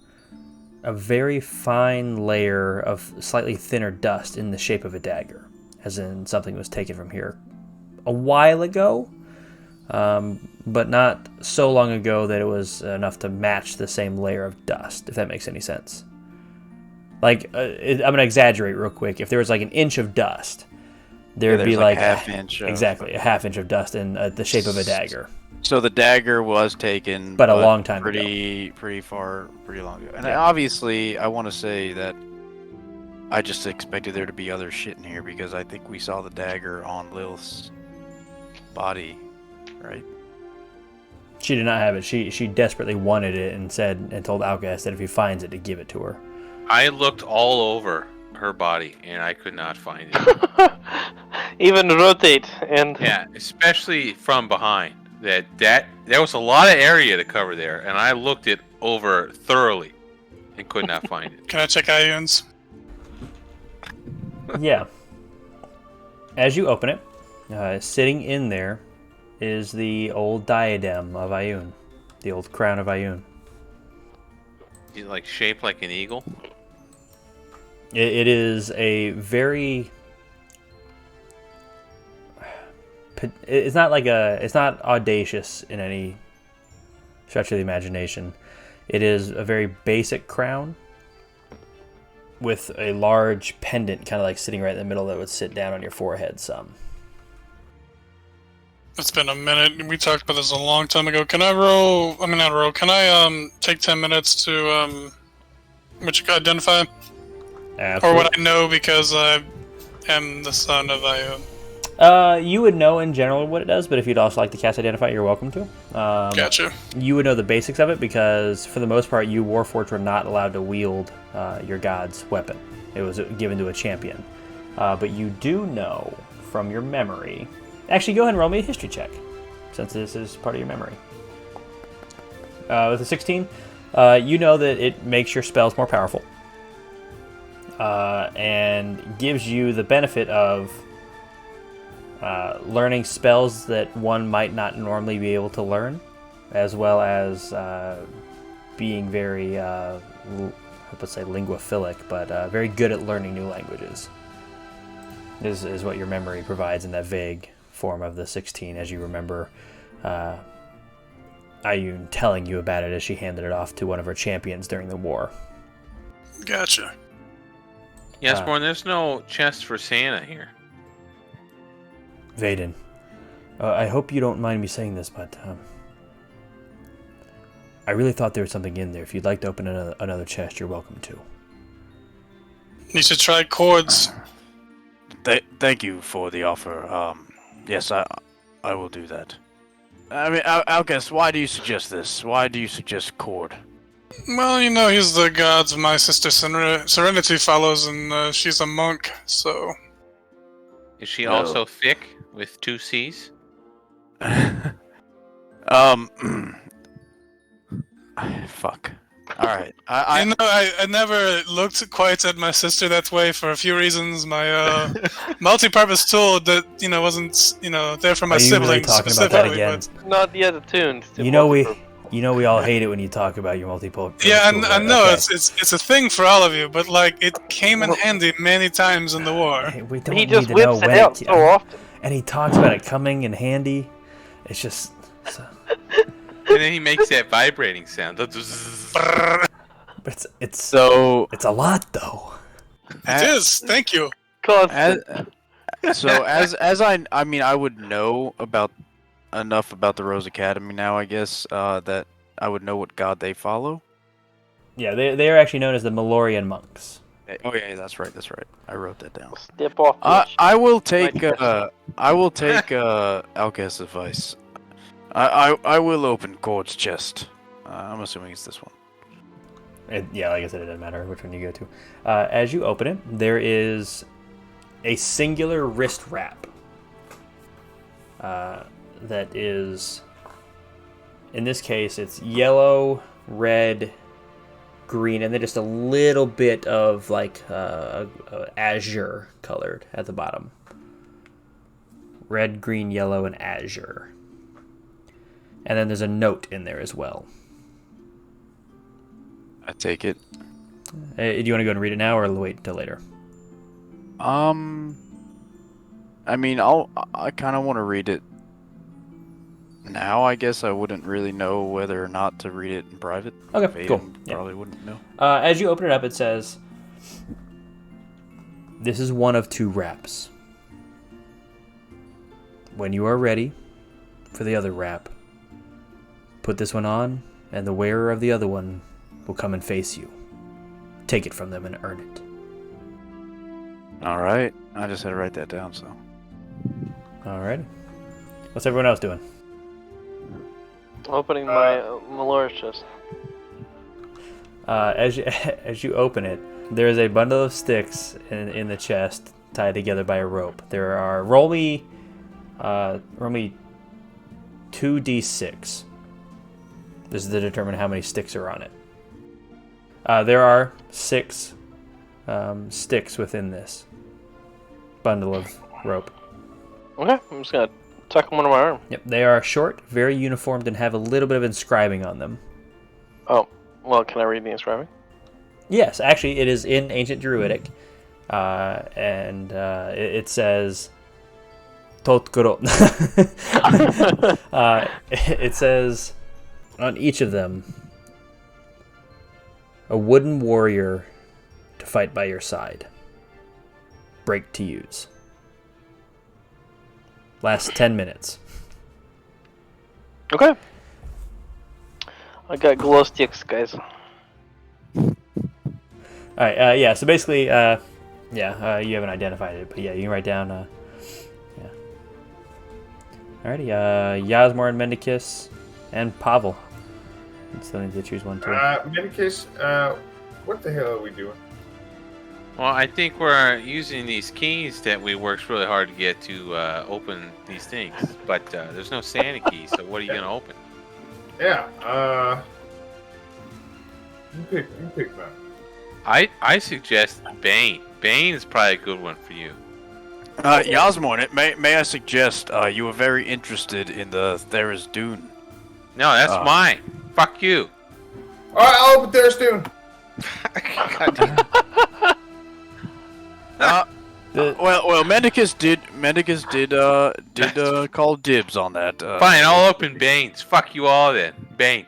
a very fine layer of slightly thinner dust in the shape of a dagger, as in something was taken from here a while ago, but not so long ago that it was enough to match the same layer of dust, if that makes any sense. Like, I'm going to exaggerate real quick. If there was like an inch of dust, there'd be there's like half inch. exactly a half inch of dust in the shape of a dagger. So the dagger was taken, But a long time ago. pretty long ago. And obviously, I want to say that I just expected there to be other shit in here because I think we saw the dagger on Lilith's body, right? She did not have it. She desperately wanted it and told Alcast that if he finds it, to give it to her. I looked all over her body and I could not find it. Even rotate and Yeah, especially from behind. That there was a lot of area to cover there, and I looked it over thoroughly and could not find it. Can I check Ioun's? Yeah. As you open it, sitting in there is the old diadem of Ioun, the old crown of Ioun. Is it like shaped like an eagle? It is a very. It's not audacious in any stretch of the imagination. It is a very basic crown with a large pendant, kind of like sitting right in the middle, that would sit down on your forehead some. It's been a minute. We talked about this a long time ago. Can I roll? I mean, not roll. Can I take 10 minutes to identify? Absolutely. Or would I know because I am the son of Ioun? You would know in general what it does, but if you'd also like to cast Identify, you're welcome to. Gotcha. You would know the basics of it because, for the most part, you Warforged were not allowed to wield your god's weapon. It was given to a champion. But you do know from your memory... Actually, go ahead and roll me a history check, since this is part of your memory. With a 16, you know that it makes your spells more powerful. And gives you the benefit of learning spells that one might not normally be able to learn, as well as being very, let's say linguaphilic, but very good at learning new languages. Is what your memory provides in that vague form of the 16, as you remember Ioun telling you about it as she handed it off to one of her champions during the war. Gotcha. Yes, Born, there's no chest for Santa here. Vaden, I hope you don't mind me saying this, but I really thought there was something in there. If you'd like to open another chest, you're welcome to. You should try chords. Thank you for the offer. Yes, I will do that. I mean, Alcast, why do you suggest this? Why do you suggest cord? Well, you know, he's the gods my sister Serenity follows, and she's a monk, so... Is she also thick with 2 C's? Fuck. Alright. I never looked quite at my sister that way for a few reasons. My multi-purpose tool that, wasn't, there for my Are you siblings really talking about that specifically. again? But... not yet attuned. You know we all hate it when you talk about your multi-purpose Yeah, tool, I right? know, Okay. it's a thing for all of you, but, it came in handy many times in the war. Hey, we don't He need just to know whips it when out so often. and he talks about it coming in handy. It's just... And then he makes that vibrating sound. But it's a lot, though. It is, thank you. Constant. I would know enough about the Rose Academy now, I guess, that I would know what god they follow. Yeah, they are actually known as the Malorian monks. Oh yeah, that's right. I wrote that down. Step off. I will take Alcast's advice. I will open Cord's chest. I'm assuming it's this one. Yeah, like I said, it doesn't matter which one you go to. As you open it, there is a singular wrist wrap that is, in this case, it's yellow, red, green, and then just a little bit of azure colored at the bottom. Red, green, yellow, and azure. And then there's a note in there as well. I take it. Do you want to go and read it now, or wait until later? I kind of want to read it now. I guess I wouldn't really know whether or not to read it in private. Okay, cool. Probably wouldn't know. As you open it up, it says, This is one of 2 wraps. When you are ready for the other wrap, put this one on, and the wearer of the other one will come and face you. Take it from them and earn it. All right. I just had to write that down, so. Alrighty. What's everyone else doing? Opening my Melora's chest. As you open it, there is a bundle of sticks in the chest tied together by a rope. There are roll me 2d6. This is to determine how many sticks are on it. There are 6 sticks within this bundle of rope. Okay, I'm just gonna tuck them under my arm. Yep, they are short, very uniformed, and have a little bit of inscribing on them. Oh, well, can I read the inscribing? Yes, actually, it is in Ancient Druidic, and it says Totkuro. It says on each of them, a wooden warrior to fight by your side. Break to use. Last 10 minutes. Okay. I got glow sticks, guys. Alright, yeah, so basically, you haven't identified it, but yeah, you can write down, yeah. Alrighty, Yasmor and Mendicus and Pavel. You still need to choose one, too. Medicus, what the hell are we doing? Well, I think we're using these keys that we worked really hard to get to open these things, but there's no Santa key, so what are you going to open? Yeah, you pick that. I suggest Bane. Bane is probably a good one for you. Yasmorn, may I suggest you were very interested in the Theris Dune? No, that's mine. Fuck you. Alright, I'll open Theris Dune. Well, Mendicus did call dibs on that. Fine, I'll open Bane's. Fuck you all then. Bane.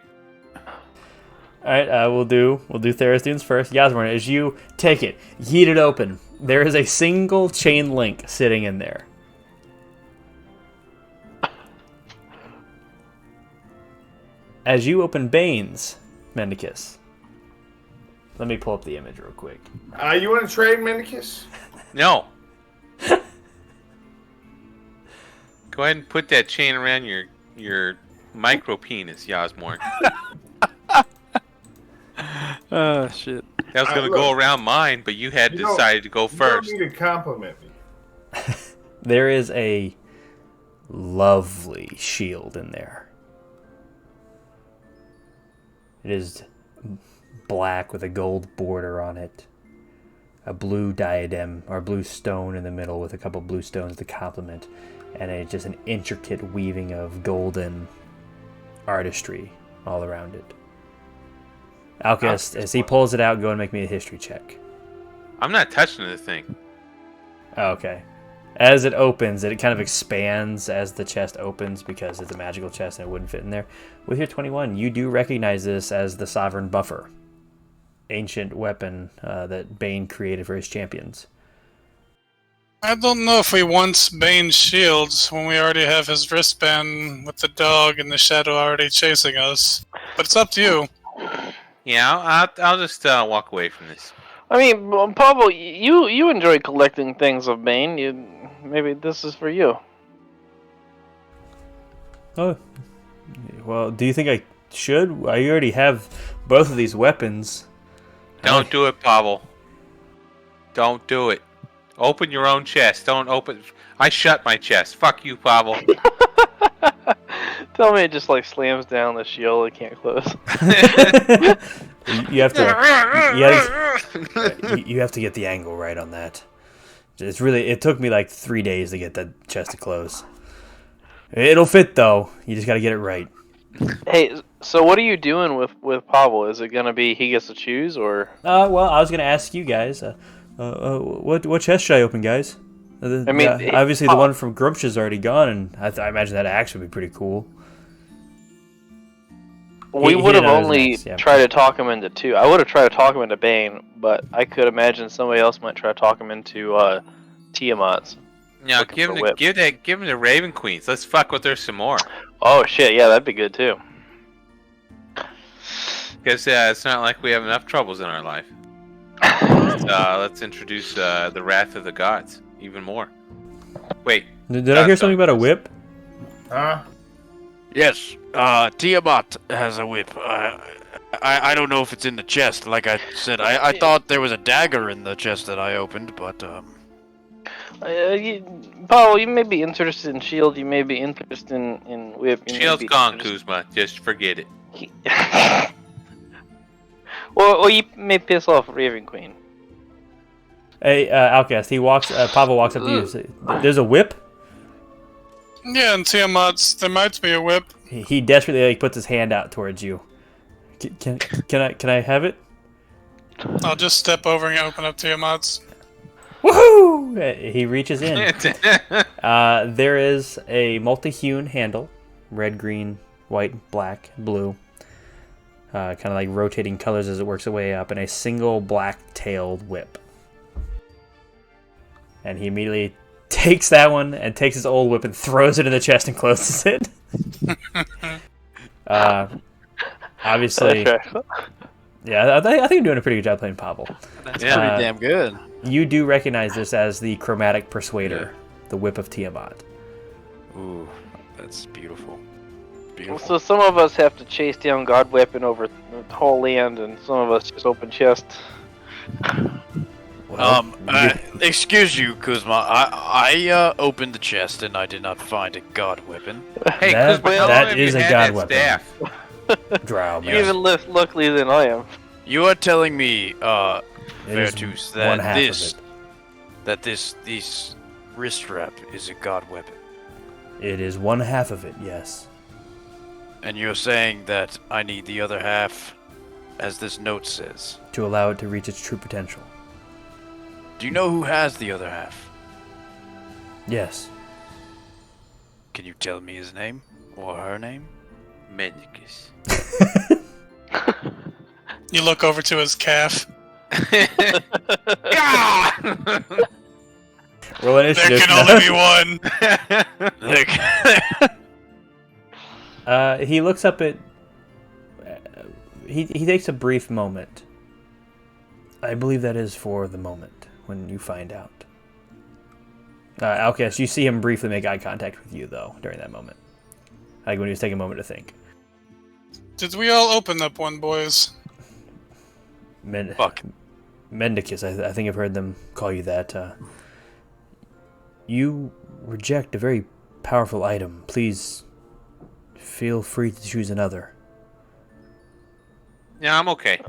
Alright, we'll do Theris Dunes first. Yasmor, as you take it, yeet it open, there is a single chain link sitting in there. As you open Bane's, Mendicus, let me pull up the image real quick. You want to trade, Mendicus? No. Go ahead and put that chain around your micro penis, Yasmor. Shit. That was gonna go around mine, but you had decided to go first. You don't need to compliment me. There is a lovely shield in there. It is black with a gold border on it. A blue diadem, or blue stone in the middle with a couple blue stones to complement. And just an intricate weaving of golden artistry all around it. Alcest, as he pulls it out, go and make me a history check. I'm not touching the thing. Okay. As it opens, it kind of expands as the chest opens because it's a magical chest and it wouldn't fit in there. With your 21, you do recognize this as the Sovereign Buffer. Ancient weapon that Bane created for his champions. I don't know if we want Bane's shields when we already have his wristband with the dog and the shadow already chasing us. But it's up to you. Yeah, I'll just walk away from this. I mean, Pablo, you enjoy collecting things of Bane. Maybe this is for you. Oh, well, do you think I should? I already have both of these weapons. Don't do it, Pavel. Don't do it. Open your own chest. Don't open... I shut my chest. Fuck you, Pavel. Tell me it just like slams down the shield. It can't close. You have to get the angle right on that. It took me like 3 days to get that chest to close. It'll fit though. You just got to get it right. Hey, so what are you doing with Pavel? Is it gonna be he gets to choose or? Well, I was gonna ask you guys. What chest should I open, guys? I mean, obviously the one from Grumpsh's already gone, and I imagine that axe would be pretty cool. We He would have hit on his only next, yeah. tried to talk him into 2. I would have tried to talk him into Bane, but I could imagine somebody else might try to talk him into Tiamat's. Now Looking give for him whip. give him the Raven Queens. Let's fuck with her some more. Oh shit, yeah, that'd be good too. Because it's not like we have enough troubles in our life. Let's introduce the Wrath of the Gods even more. Wait. Did I hear something about a whip? Huh? Yes, Tiamat has a whip. I don't know if it's in the chest. Like I said, I thought there was a dagger in the chest that I opened, but Paul, you may be interested in Shield. You may be interested in whip. You may Shield's be gone, interested- Kuzma. Just forget it. or you may piss off Raven Queen. Hey, Outcast. Pavel walks up to you. There's a whip. Yeah, and Tiamat's, there might be a whip. He desperately puts his hand out towards you. Can I have it? I'll just step over and open up Tiamat's. Woohoo! He reaches in. There is a multi-hewn handle, red, green, white, black, blue. Kind of like rotating colors as it works its way up, and a single black-tailed whip. And he immediately takes that one and takes his old whip and throws it in the chest and closes it. Obviously, yeah, I think you're doing a pretty good job playing Pavel. that's pretty damn good. You do recognize this as the Chromatic Persuader, the Whip of Tiamat. Ooh, that's beautiful. Beautiful. So some of us have to chase down God Weapon over the whole land, and some of us just open chest. Well, Excuse you, Kuzma. I opened the chest and I did not find a god weapon. Hey, That- Kuzma, how that long have is you a had god that weapon. staff? Drow, man. Even less luckily than I am. You are telling me, It is Vertus, one that half of this wrist strap is a god weapon, It is one half of it, yes. and you're saying that I need the other half, as this note says. To allow it to reach its true potential. Do you know who has the other half? Yes. Can you tell me his name or her name? Medicus. You look over to his calf. Roll an There initiative. can only be one. He looks up at... He takes a brief moment. I believe that is for the moment, when you find out. Outcast, you see him briefly make eye contact with you, though, during that moment. Like when he was taking a moment to think. Did we all open up one, boys? Fuck. Mendicus, I think I've heard them call you that. You reject a very powerful item. Please feel free to choose another. Yeah, I'm okay.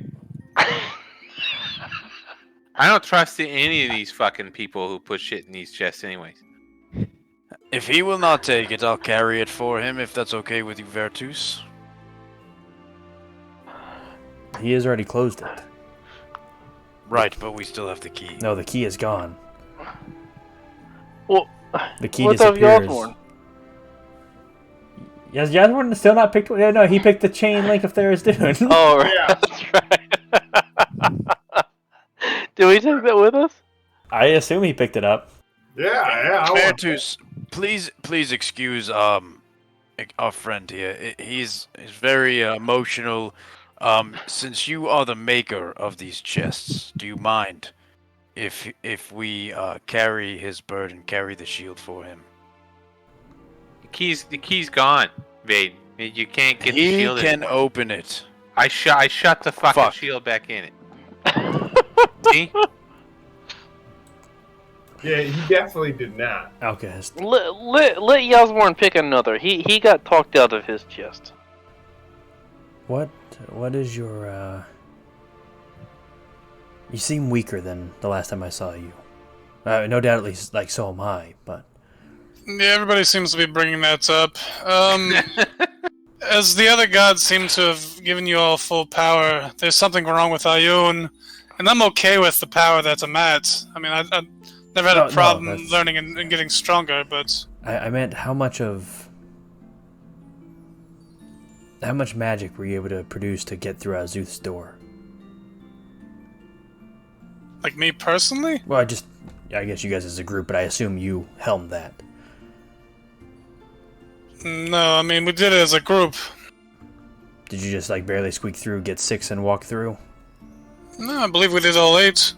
I don't trust any of these fucking people who put shit in these chests anyways. If he will not take it, I'll carry it for him, if that's okay with you, Vertus. He has already closed it. Right, but we still have the key. No, the key is gone. Well, The key what of disappears. Yosmorn? Yes, Yasmorn still not picked one? No, he picked the chain link of Tharizdun. Oh, right. Yeah. That's right. Did we take that with us? I assume he picked it up. Yeah, I want Vertus, please excuse our friend here. He's very emotional. Since you are the maker of these chests, do you mind if we carry his burden, carry the shield for him? The key's gone, Vade. You can't get the He shield. can open it. I shut the fucking Fuck. shield back in it. See? Yeah, he definitely did not. Outcast. Let Yasmorn pick another. He got talked out of his chest. What is your, You seem weaker than the last time I saw you. No doubt, at least, like, so am I, but... Yeah, everybody seems to be bringing that up. As the other gods seem to have given you all full power, there's something wrong with Ayun, and I'm okay with the power that I'm at. I mean, I never had a problem that's- learning and getting stronger, but I meant how much of How much magic were you able to produce to get through Azuth's door? Like me personally? Well, I guess you guys as a group, but I assume you helmed that. No, I mean, we did it as a group. Did you just like barely squeak through, get 6, and walk through? No, I believe we did all 8.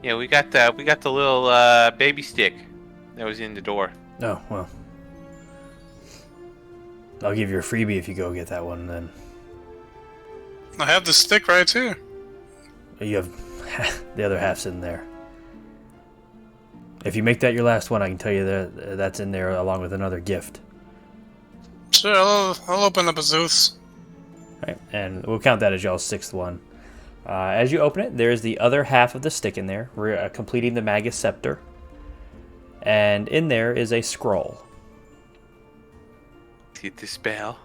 Yeah, we got the little baby stick that was in the door. Oh, well. I'll give you a freebie if you go get that one, then. I have the stick right here. You have the other half's in there. If you make that your last one, I can tell you that's in there along with another gift. Sure, I'll open up a Zeus. Right, and we'll count that as y'all's 6th one. As you open it, there's the other half of the stick in there. We're completing the Magus Scepter. And in there is a scroll. Is it the spell?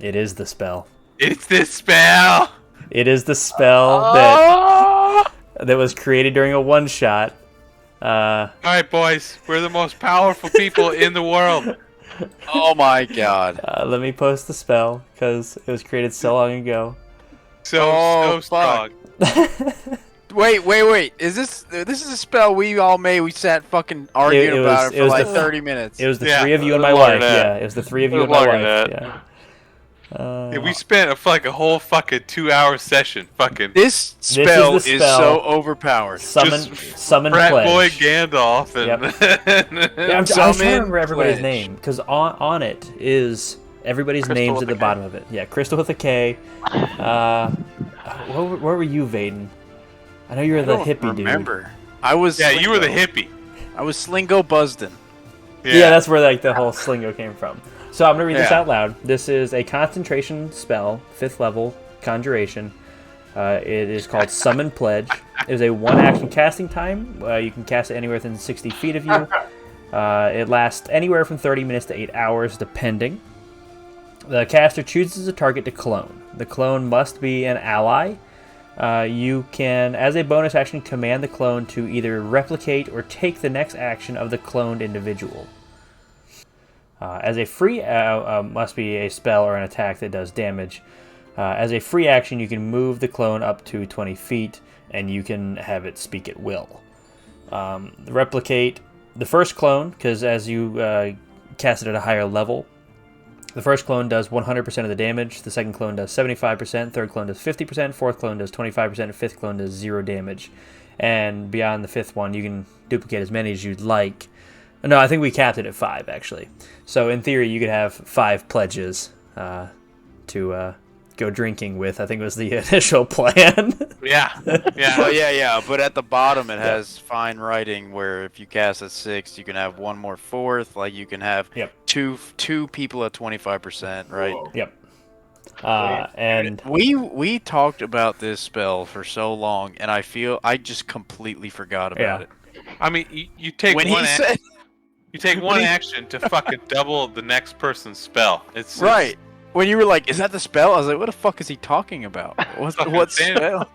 It is the spell. It's the spell! It is the spell that was created during a one-shot. Alright, boys. We're the most powerful people in the world. Oh my god. Let me post the spell, because it was created so long ago. So strong. Wait. Is this a spell we all made? We sat fucking arguing about it for like 30 minutes. It was the 3 of you and my wife. Yeah, it was the 3 of you and my wife. Yeah. Yeah, we spent a whole fucking 2-hour session fucking. This spell is spell. so overpowered. Summon Frat pledge. boy Gandalf and. Yeah, I'm trying to remember everybody's name because on it is everybody's Crystal names with at the a K. bottom of it. Yeah, Crystal with a K. Where were you, Vaden? I know you were the hippie Remember, I was. Yeah, you were the Slingo. hippie. I was Slingo Busden. dude. Yeah, that's where like the whole Slingo came from. So I'm gonna read this out loud. This is a concentration spell, 5th level conjuration. It is called Summon Pledge. It is a 1-action casting time. You can cast it anywhere within 60 feet of you. It lasts anywhere from 30 minutes to 8 hours, depending. The caster chooses a target to clone. The clone must be an ally. You can, as a bonus action, command the clone to either replicate or take the next action of the cloned individual. As a free, must be a spell or an attack that does damage. As a free action, you can move the clone up to 20 feet, and you can have it speak at will. Replicate the first clone, because as you cast it at a higher level, the first clone does 100% of the damage, the second clone does 75%, third clone does 50%, fourth clone does 25%, and fifth clone does 0 damage. And beyond the 5th one, you can duplicate as many as you'd like. No, I think we capped it at 5, actually. So in theory, you could have 5 pledges to go drinking with. I think was the initial plan. Yeah. Well, yeah. But at the bottom, it has fine writing where if you cast at 6, you can have 1 more 4th. Like you can have two people at 25%, right? Whoa. Yep. And We talked about this spell for so long, and I feel I just completely forgot about it. I mean, you take When one he said, you take one action to fucking double the next person's spell. It's right. When you were like, "Is that the spell?" I was like, "What the fuck is he talking about? What damn. spell?"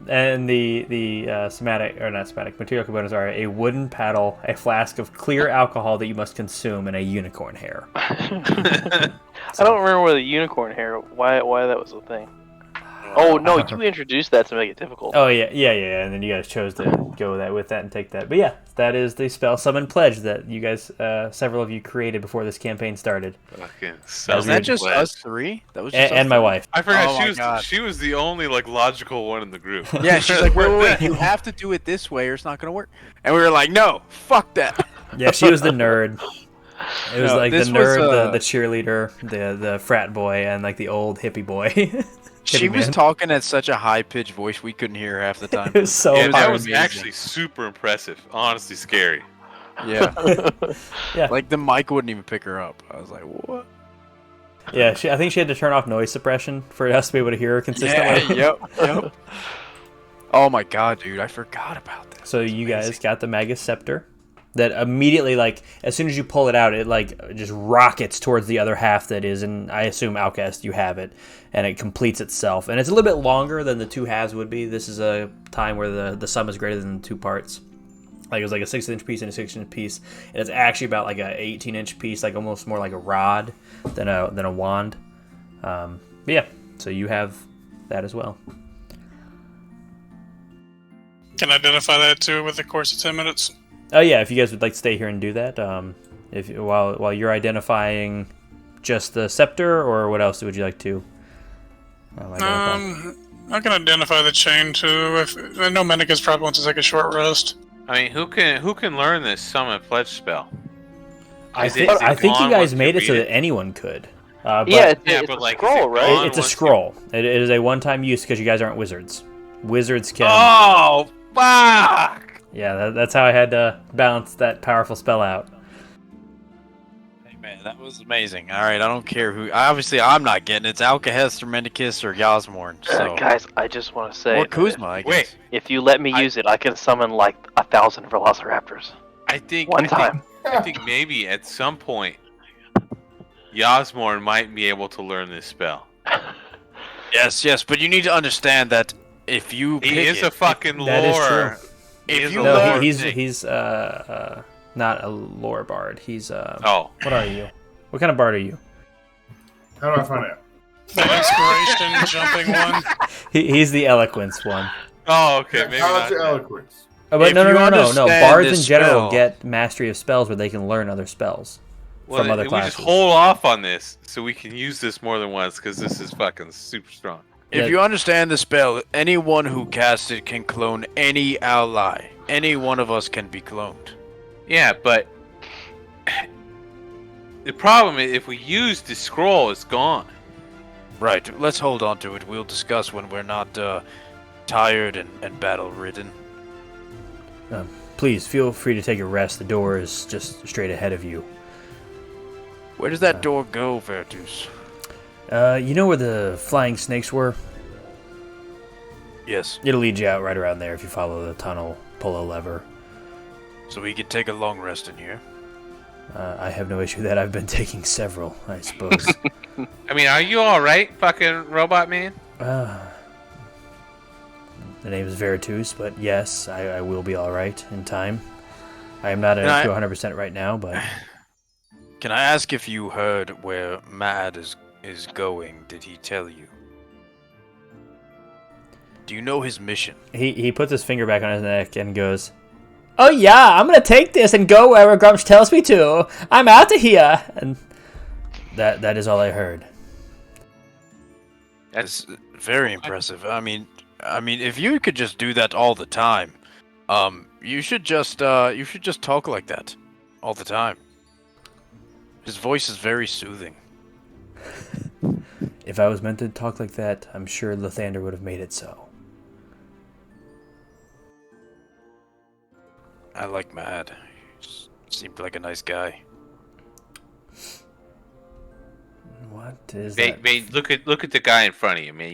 And the somatic, or not somatic, material components are a wooden paddle, a flask of clear alcohol that you must consume, and a unicorn hair. I don't remember the unicorn hair. Why that was a thing. Oh no, you introduced that to make it difficult. Oh yeah, and then you guys chose to go with that and take that. But yeah, that is the spell Summon Pledge that you guys, several of you created before this campaign started. fucking Was that just us 3? That was just us And my three? wife. I forgot Oh my God. she was the only like logical one in the group. Yeah, she's like, wait, you have to do it this way or it's not gonna work. And we were like, no, fuck that. Yeah, she was the nerd. It was No, like the this nerd, was, the cheerleader, the frat boy, and like the old hippie boy. She Hippie was man. talking at such a high pitched voice we couldn't hear her half the time. It was so Yeah, hard. that was amazing. actually super impressive. Honestly, scary. Yeah. Yeah. Like the mic wouldn't even pick her up. I was like, what? Yeah, I think she had to turn off noise suppression for us to be able to hear her consistently. Yep. Oh my god, dude, I forgot about that. So you guys got the Magus Scepter that immediately, like, as soon as you pull it out, it, like, just rockets towards the other half that is, and I assume Outcast, you have it, and it completes itself. And it's a little bit longer than the 2 halves would be. This is a time where the sum is greater than the 2 parts. Like it was like a 6-inch piece and a 6-inch piece, and it's actually about like a 18-inch piece, like almost more like a rod than a wand. But yeah, so you have that as well. Can I identify that too with the course of 10 minutes? Oh yeah, if you guys would like to stay here and do that, while you're identifying just the scepter, or what else would you like to identify? I can identify the chain too. I know Mendicus probably wants to take a short rest. I mean, who can learn this summon pledge spell? I think you guys made it so that anyone could. But it's but a like, scroll, right? it's a scroll. It is a one-time use because you guys aren't wizards. Wizards can. Oh, fuck! Yeah, that's how I had to balance that powerful spell out. Hey man, that was amazing. All right, I don't care who. Obviously, I'm not getting it. It's Alcahest or Mendicus or Yasmorn. So. Guys, I just want to say, Or Kuzma, I guess. Wait, if you let me use it, I can summon like 1,000 Velociraptors. I think One time. I think maybe at some point, Yasmorn might be able to learn this spell. Yes, but you need to understand that if you He pick is it, a fucking lore. That is true. If you No, learn, he's not a lore bard. He's Oh, What are you? What kind of bard are you? How do I find out? The inspiration jumping one. He's the eloquence one. oh, okay, maybe How's not. your eloquence? Oh, but If no. you Bards understand in this general spell- get mastery of spells where they can learn other spells Well, from other we classes. just hold off on this so we can use this more than once because this is fucking super strong. if you understand the spell, anyone who casts it can clone any ally. Any one of us can be cloned. Yeah, but the problem is if we use the scroll, it's gone. Right. Let's hold on to it. We'll discuss when we're not tired and battle-ridden. Please feel free to take a rest. The door is just straight ahead of you. Where does that door go, Vertus? You know where the flying snakes were? Yes. It'll lead you out right around there if you follow the tunnel, pull a lever. So we can take a long rest in here. I have no issue with that. I've been taking several, I suppose. I mean, are you alright, fucking robot man? The name is Vertus, but yes, I will be alright in time. I am not Can I- to 100% right now, but Can I ask if you heard where Mad is going? Did he tell you? Do you know his mission? he puts his finger back on his neck and goes, "Oh yeah, I'm gonna take this and go wherever Grumsh tells me to. I'm out of here." And that is all I heard. That's very impressive. I mean, if you could just do that all the time, you should just talk like that all the time. His voice is very soothing. If I was meant to talk like that, I'm sure Lathander would have made it so. I like Mad. He seemed like a nice guy. What is Mate, that? mate, look at the guy in front of you, man.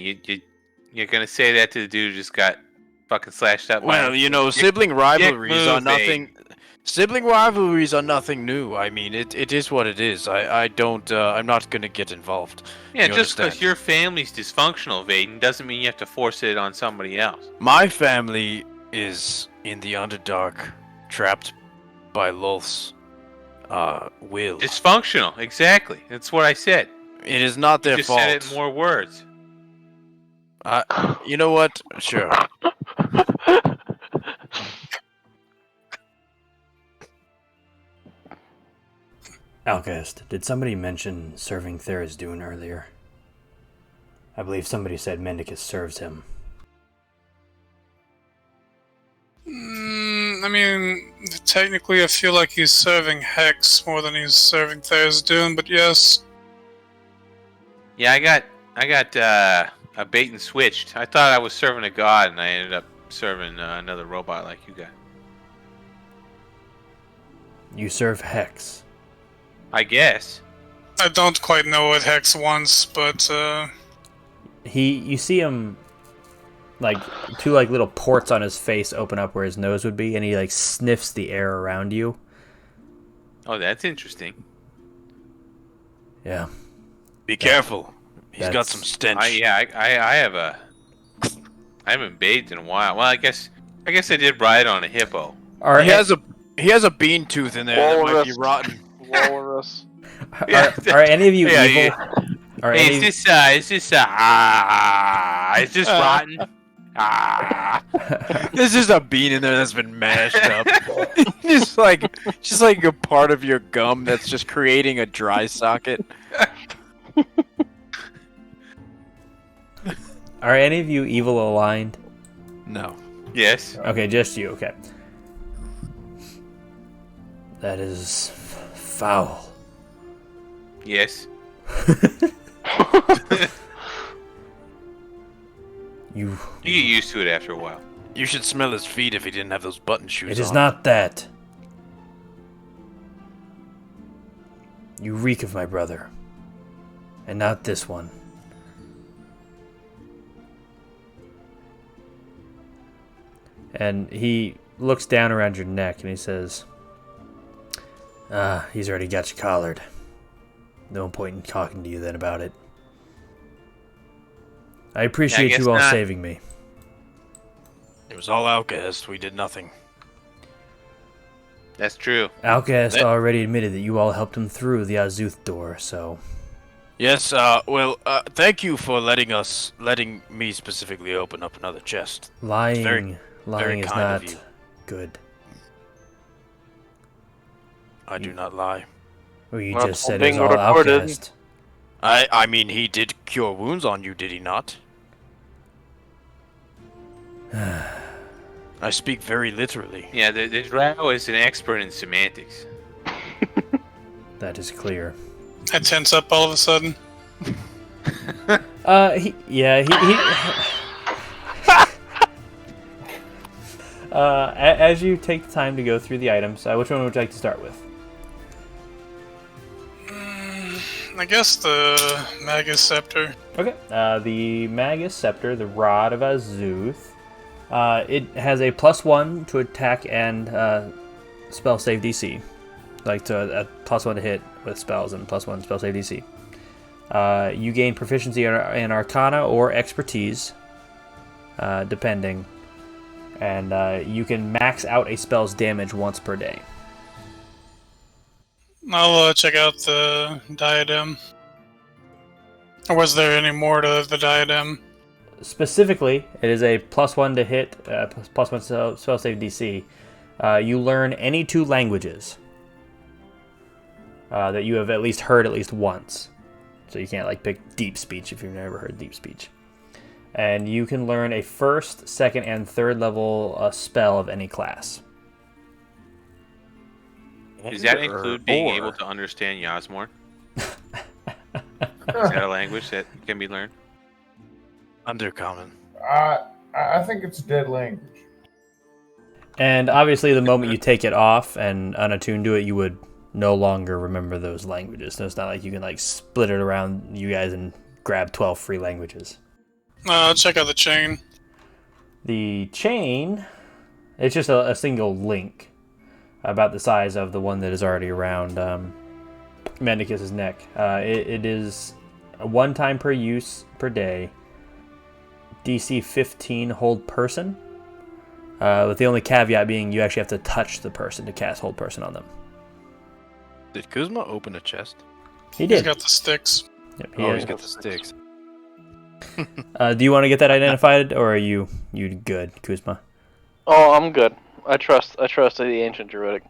You're gonna say that to the dude who just got fucking slashed up. Well, you know, sibling rivalries are nothing. Sibling rivalries are nothing new. I mean, it is what it is. I'm not gonna get involved. Yeah, You just because understand? your family's dysfunctional, Vaden, doesn't mean you have to force it on somebody else. My family is in the Underdark, trapped by Lolth's will. Dysfunctional, exactly. That's what I said. It is not their Just fault. said it in more words. You know what? Sure. Alcest, did somebody mention serving Tharizdun earlier? I believe somebody said Mendicus serves him. I mean, technically, I feel like he's serving Hex more than he's serving Tharizdun, but yes. Yeah, I got a bait and switched. I thought I was serving a god, and I ended up serving another robot like you got. You serve Hex. I guess. I don't quite know what Hex wants, but You see him, like, two, like, little ports on his face open up where his nose would be, and he, like, sniffs the air around you. Oh, that's interesting. Yeah. Be careful. He's got That's- some stench. I haven't bathed in a while. Well, I guess I did ride on a hippo. Are, He has a bean tooth in there that might be Walrus. rotten. Walrus. are any of you Yeah, evil? yeah. Are Hey, any? is this rotten? Ah. There's just a bean in there that's been mashed up. just like a part of your gum that's just creating a dry socket. Are any of you evil aligned? No. Yes. Okay, just you. Okay. That is foul. Yes. You. You get used to it after a while. You should smell his feet if he didn't have those button shoes It is on. not that. You reek of my brother. And not this one. And he looks down around your neck and he says, he's already got you collared. No point in talking to you then about it. I appreciate guess you all not. saving me. It was all Alcahest. We did nothing. That's true. Alcast That- already admitted that you all helped him through the Azuth door, so... Yes, thank you for letting me specifically open up another chest. Lying very is kind not of you. good. I do not lie. Well, you Not just all said it was being all recorded. Outcast. I mean, he did cure wounds on you, did he not? I speak very literally. Yeah, the drow is an expert in semantics. That is clear. I tense up all of a sudden. He as you take the time to go through the items, which one would you like to start with? I guess the Magus Scepter. Okay. The Magus Scepter, the Rod of Azuth. It has a +1 to attack and spell save DC. Like to a +1 to hit with spells and +1 spell save DC. You gain proficiency in Arcana or Expertise, depending. And you can max out a spell's damage once per day. I'll check out the diadem. Or was there any more to the diadem? Specifically, it is a +1 to hit, +1 spell save DC. You learn any 2 languages that you have at least heard at least once. So you can't like pick deep speech if you've never heard deep speech. And you can learn a 1st, 2nd, and 3rd level spell of any class. Does that include being able to understand Yasmor? Is that a language that can be learned? Undercommon. I think it's a dead language. And obviously, the moment you take it off and unattune to it, you would no longer remember those languages. So it's not like you can like split it around you guys and grab 12 free languages. I'll check out the chain. The chain, it's just a single link about the size of the one that is already around Mendicus's neck. It is a 1 time per use per day, DC 15 hold person, with the only caveat being you actually have to touch the person to cast hold person on them. Did Kuzma open a chest? He He's did. got the sticks. Yep, Oh, he's got the sticks. do you want to get that identified, or are you good, Kuzma? Oh, I'm good. I trust the ancient druidic.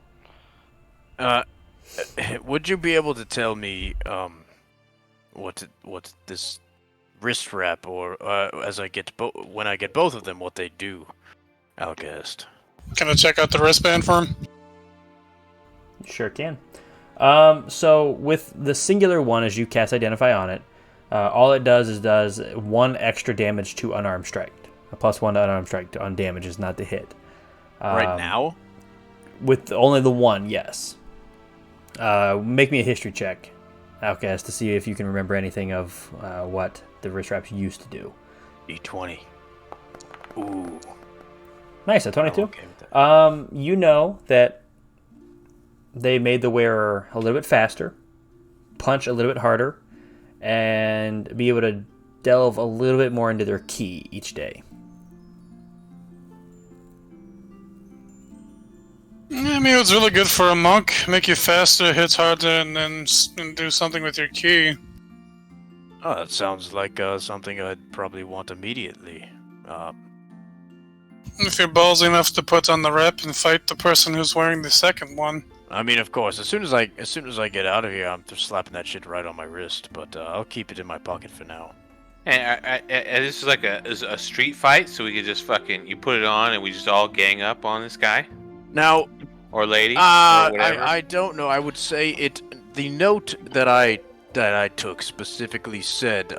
Would you be able to tell me what this wrist wrap or when I get both of them what they do, Alcast? Can I check out the wristband for him? You sure can. So with the singular one, as you cast Identify on it, all it does 1 extra damage to unarmed strike. A +1 to unarmed strike on damage is not to hit. Right now? With only the 1, yes. Make me a history check, Outcast, to see if you can remember anything of what the wrist wraps used to do. D20. Ooh. Nice, a 22. I'm okay with that. You know that they made the wearer a little bit faster, punch a little bit harder, and be able to delve a little bit more into their ki each day. I mean, it's really good for a monk. Make you faster, hits harder, and then do something with your key. Oh, that sounds like something I'd probably want immediately. If you're ballsy enough to put on the rep and fight the person who's wearing the second one. I mean, of course, as soon as I get out of here, I'm just slapping that shit right on my wrist. But I'll keep it in my pocket for now. And this is like a street fight, so we could just you put it on and we just all gang up on this guy Now, or lady or whatever. I don't know. I would say it. The note that I took specifically said,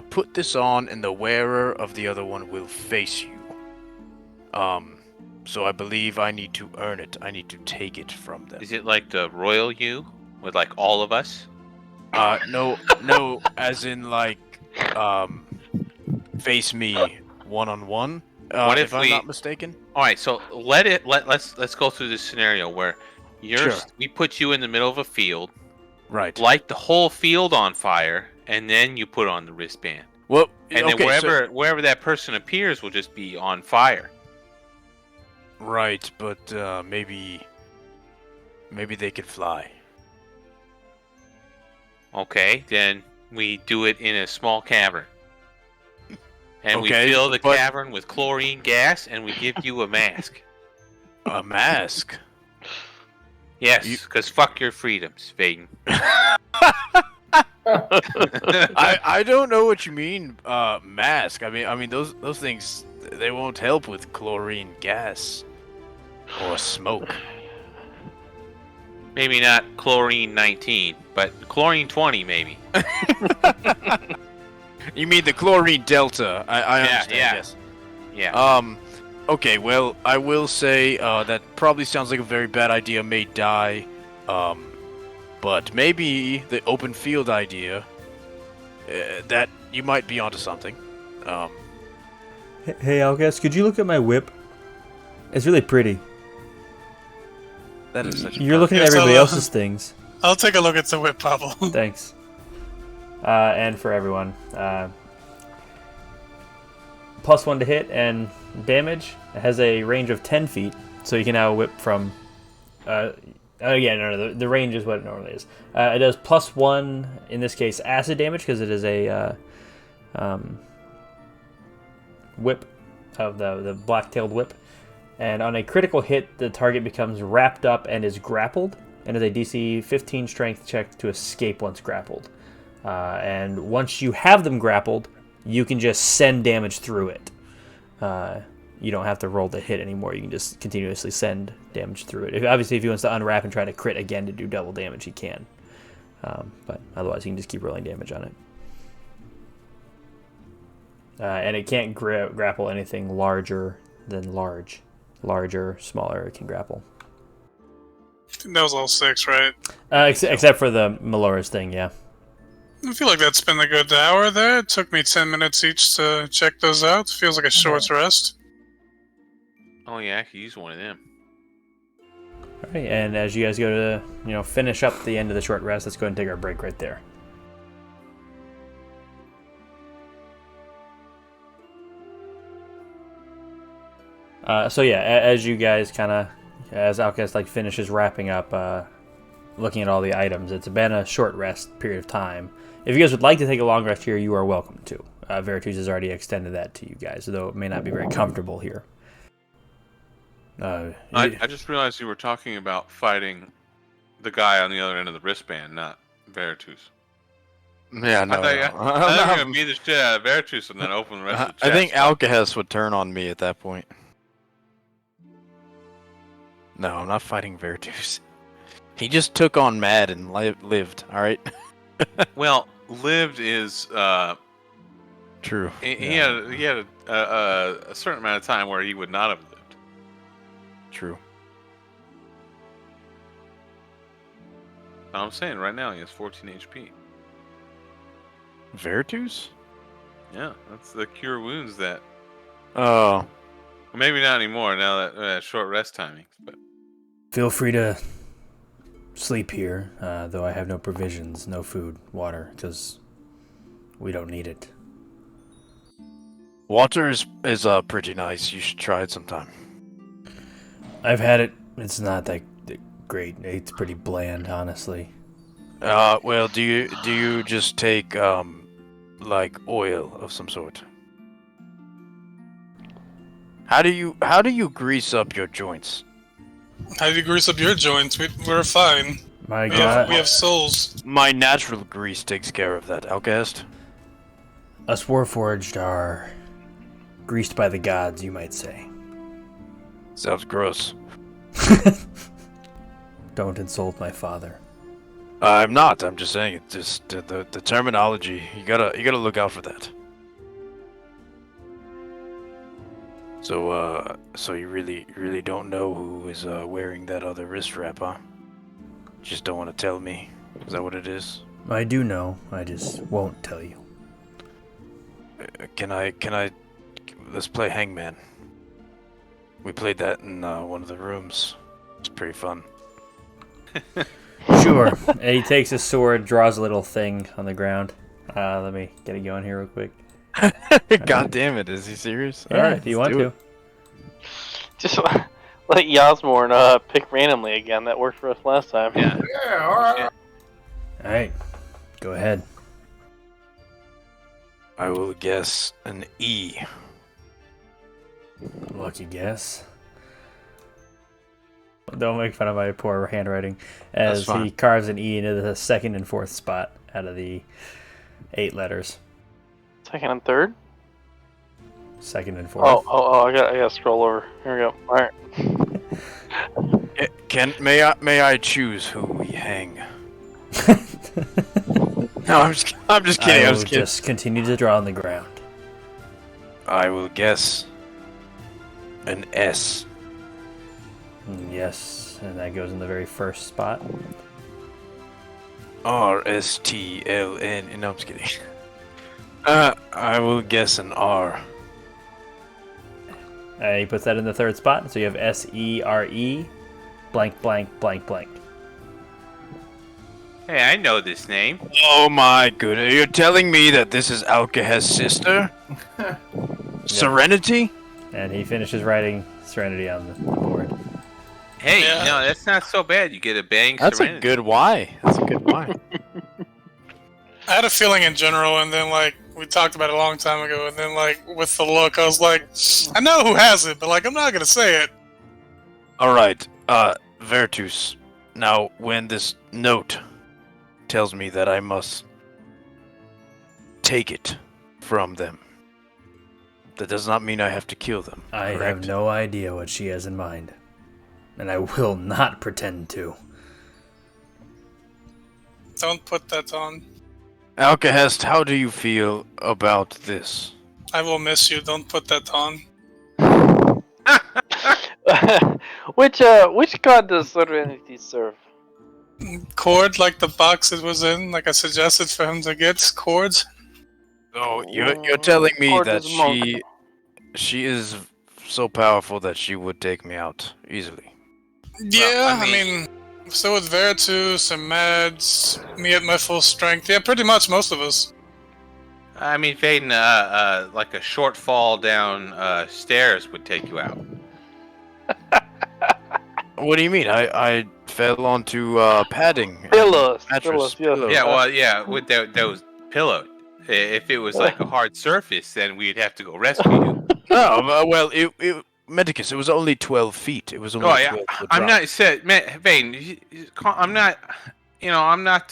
put this on and the wearer of the other one will face you. So I believe I need to earn it. I need to take it from them. Is it like the royal you with like all of us? No, as in like, face me one-on-one. What if I'm not mistaken? All right, so let's go through this scenario where we put you in the middle of a field, Right. light the whole field on fire, and then you put on the wristband. Well, And then wherever that person appears will just be on fire. Right, but maybe they could fly. Okay, then we do it in a small cavern. And Okay, we fill the but- cavern with chlorine gas, and we give you a mask. A mask? Yes, because fuck your freedoms, Vaden. I don't know what you mean, mask. I mean those things, they won't help with chlorine gas or smoke. Maybe not chlorine 19, but chlorine 20 maybe. You mean the chlorine delta? I understand. yeah. Yes. Yeah. Okay. Well, I will say that probably sounds like a very bad idea. May die. But maybe the open field idea, that you might be onto something. Hey, Algas, could you look at my whip? It's really pretty. That is such. You're looking at Yes, everybody I'll, else's things. I'll take a look at the whip, Pablo. Thanks. And for everyone. +1 to hit and damage. It has a range of 10 feet, so you can now whip from... the range is what it normally is. It does +1, in this case, acid damage, because it is a whip of the black-tailed whip. And on a critical hit, the target becomes wrapped up and is grappled, and is a DC 15 strength check to escape once grappled. And once you have them grappled, you can just send damage through it. You don't have to roll the hit anymore. You can just continuously send damage through it. Obviously, if he wants to unwrap and try to crit again to do double damage, he can. But otherwise, you can just keep rolling damage on it. And it can't grapple anything larger than large. Larger, smaller, it can grapple. That was all 6, right? Except for the Melora's thing, yeah. I feel like that's been a good hour there. It took me 10 minutes each to check those out. Feels like a short rest. Oh yeah, I could use one of them. Alright, and as you guys go to finish up the end of the short rest, let's go ahead and take our break right there. So yeah, as you guys as Alcast finishes wrapping up, looking at all the items, it's been a short rest period of time. If you guys would like to take a long rest here, you are welcome to. Vertus has already extended that to you guys, though it may not be very comfortable here. I just realized you were talking about fighting the guy on the other end of the wristband, not Vertus. Yeah, no. I thought you were going to beat the shit out of Vertus and then open the rest of the chest. I think Alcahest would turn on me at that point. No, I'm not fighting Vertus. He just took on Mad and lived, alright? Well, lived is... True. He had a certain amount of time where he would not have lived. True. I'm saying right now he has 14 HP. Vertus? Yeah, that's the cure wounds that... Oh. Well, maybe not anymore now that short rest timing. But Feel free to sleep here, though I have no provisions, no food, water, because we don't need it. Water is pretty nice. You should try it sometime. I've had it It's not that great. It's pretty bland, honestly. Well, do you just take like oil of some sort? How do you grease up your joints? How do you grease up your joints? We're fine. My We God, have souls. My natural grease takes care of that, Outcast. us Warforged are greased by the gods, you might say. Sounds gross. Don't insult my father. I'm not. I'm just saying it. Just the terminology. You gotta look out for that. So you really don't know who is wearing that other wrist strap, huh? Just don't want to tell me. Is that what it is? I do know. I just won't tell you. Can I? Let's play Hangman. We played that in one of the rooms. It's pretty fun. Sure. And he takes his sword, draws a little thing on the ground. Let me get it going here real quick. God damn it! Is he serious? Yeah, All right, do you let's want do to? it. Just let Yasmorn pick randomly again. That worked for us last time. Yeah. Yeah, all right. All right. Go ahead. I will guess an E. Lucky guess. Don't make fun of my poor handwriting. As fine. he carves an E into the second and fourth spot out of the 8 letters. Second and third. Second and fourth. I gotta scroll over. Here we go. All right. May I choose who we hang? No, I'm just kidding. I I'm will just kidding. just continue to draw on the ground. I will guess an S. Yes, and that goes in the very first spot. RSTLN. No, I'm just kidding. I will guess an R. He puts that in the third spot, so you have SERE blank blank blank blank. Hey, I know this name. Oh my goodness! You're telling me that this is Alcahest's sister? Serenity? And he finishes writing Serenity on the board. Hey, Yeah. no, that's not so bad. You get a bang. That's Serenity. a good why. That's a good why. I had a feeling in general, and then like we talked about it a long time ago, and then like with the look, I was like, I know who has it, but like I'm not gonna say it. All right, Vertus. Now, when this note tells me that I must take it from them, that does not mean I have to kill them. I have correct? no idea what she has in mind, and I will not pretend to. Don't put that on. Alcahest, how do you feel about this? I will miss you. Don't put that on. Which god does Serenity serve? Cord, like the box it was in, like I suggested for him to get cords. Oh, you're telling me Cord that is monk. she is so powerful that she would take me out easily. Yeah, I I mean, so with Vertus and Mads, me at my full strength. Yeah, pretty much most of us. I mean, Vaden, like a short fall down stairs would take you out. What do you mean? I fell onto padding. and Pillows. mattress, Pillows, yeah. pillows. Yeah, well, yeah, with those pillows. If it was like a hard surface, then we'd have to go rescue you. No, well, Medicus, it was only 12 feet. It was only Oh yeah, 12 foot I'm drop. not said, Vaden. I'm not. You know, I'm not.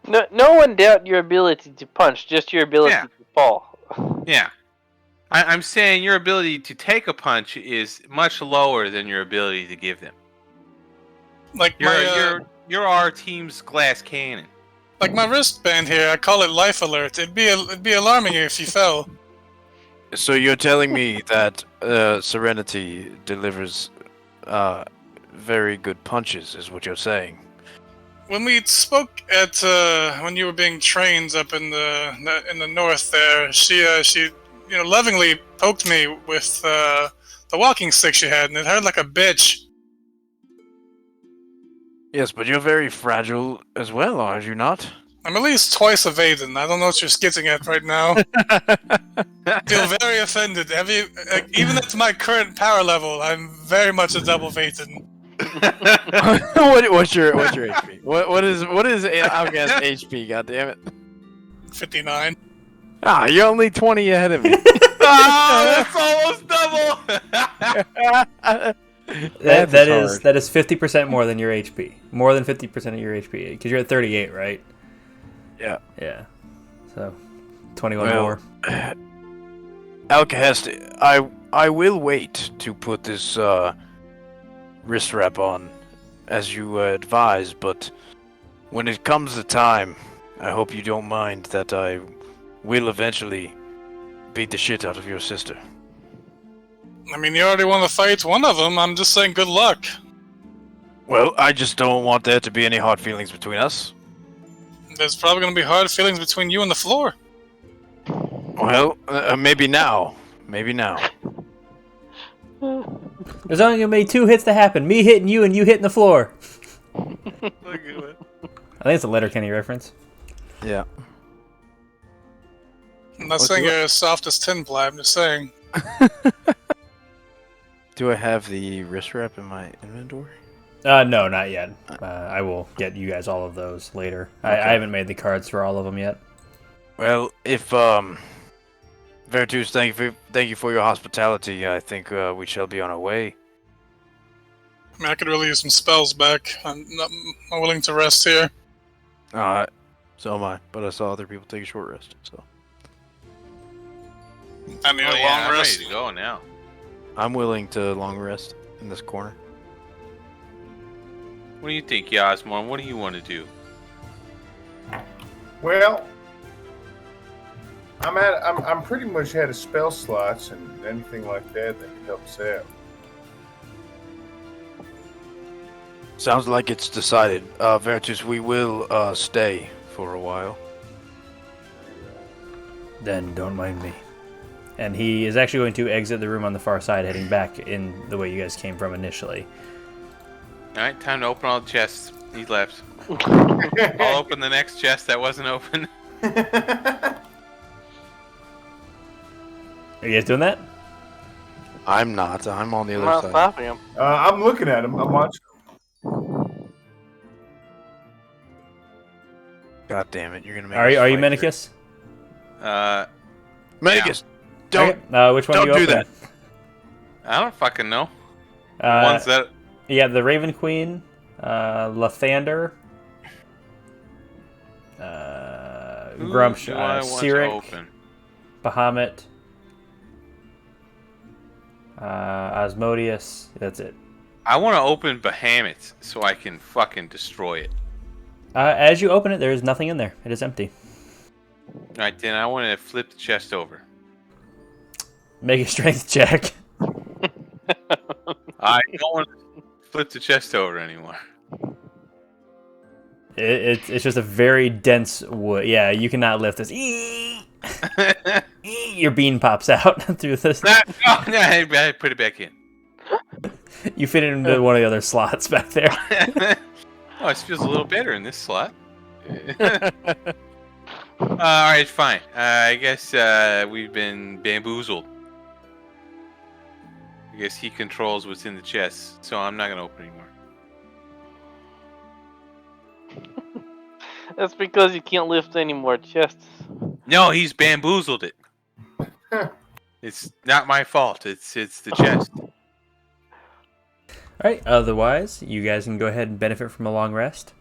No one doubt your ability to punch, just your ability Yeah. to fall. Yeah. I'm saying your ability to take a punch is much lower than your ability to give them. Like You're our team's glass cannon. like my wristband here. I call it life alert. It'd be alarming if you fell. So you're telling me that Serenity delivers very good punches, is what you're saying? When we spoke at when you were being trained up in the north there, she lovingly poked me with the walking stick she had, and it hurt like a bitch. Yes, but you're very fragile as well, are you not? I'm at least twice evading. I don't know what you're skizzing at right now. I feel very offended. Even at my current power level, I'm very much a double Vaden. What's your HP? What is Outcast HP? God damn it! 59. Ah, you're only 20 ahead of me. That's almost double. That is 50% more than your HP. More than 50% of your HP because you're at 38, right? Yeah. Yeah. So 21 more. Alcahest, I will wait to put this wrist wrap on, as you advise, but when it comes to time, I hope you don't mind that I will eventually beat the shit out of your sister. I mean, you already want to fight one of them. I'm just saying good luck. Well, I just don't want there to be any hard feelings between us. There's probably going to be hard feelings between you and the floor. Well, maybe now. Maybe now. There's only gonna be 2 hits to happen: me hitting you and you hitting the floor. I think it's a Letterkenny reference. Yeah. I'm not saying you're as soft as tin ply, I'm just saying. Do I have the wrist wrap in my inventory? No, not yet. I will get you guys all of those later. Okay. I haven't made the cards for all of them yet. Well, if Vertus, thank you for your hospitality. I think we shall be on our way. I mean, I could really use some spells back. I'm willing to rest here. So am I. But I saw other people take a short rest, so. I need a long I'm rest. ready to go now. I'm willing to long rest in this corner. What do you think, Yasmon? What do you want to do? Well, I'm pretty much out of spell slots and anything like that can help us out. Sounds like it's decided. Vertus, we will stay for a while. Then don't mind me. And he is actually going to exit the room on the far side, heading back in the way you guys came from initially. Alright, time to open all the chests. He left. I'll open the next chest that wasn't open. Are you guys doing that? I'm not. I'm on the I'm other not side. stopping him. I'm looking at him. I'm watching. God damn it! You're gonna make. Are you Menicus? Menicus, don't. Which one don't do you do open? that. I don't fucking know. The ones that... Yeah, the Raven Queen, Lathander, Grumsh, Cyric, Bahamut, Osmodius. That's it. I want to open Bahamut so I can fucking destroy it. As you open it, there is nothing in there. It is empty. Alright, then I want to flip the chest over. Make a strength check. I don't want to flip the chest over anymore. It's just a very dense wood. Yeah, you cannot lift this. Your bean pops out through this. No, I put it back in. You fit it into one of the other slots back there. Oh, it feels a little better in this slot. Alright, fine. I guess we've been bamboozled. I guess he controls what's in the chest, so I'm not going to open anymore. That's because you can't lift any more chests. No, he's bamboozled it. It's not my fault. It's the chest. Alright, otherwise, you guys can go ahead and benefit from a long rest.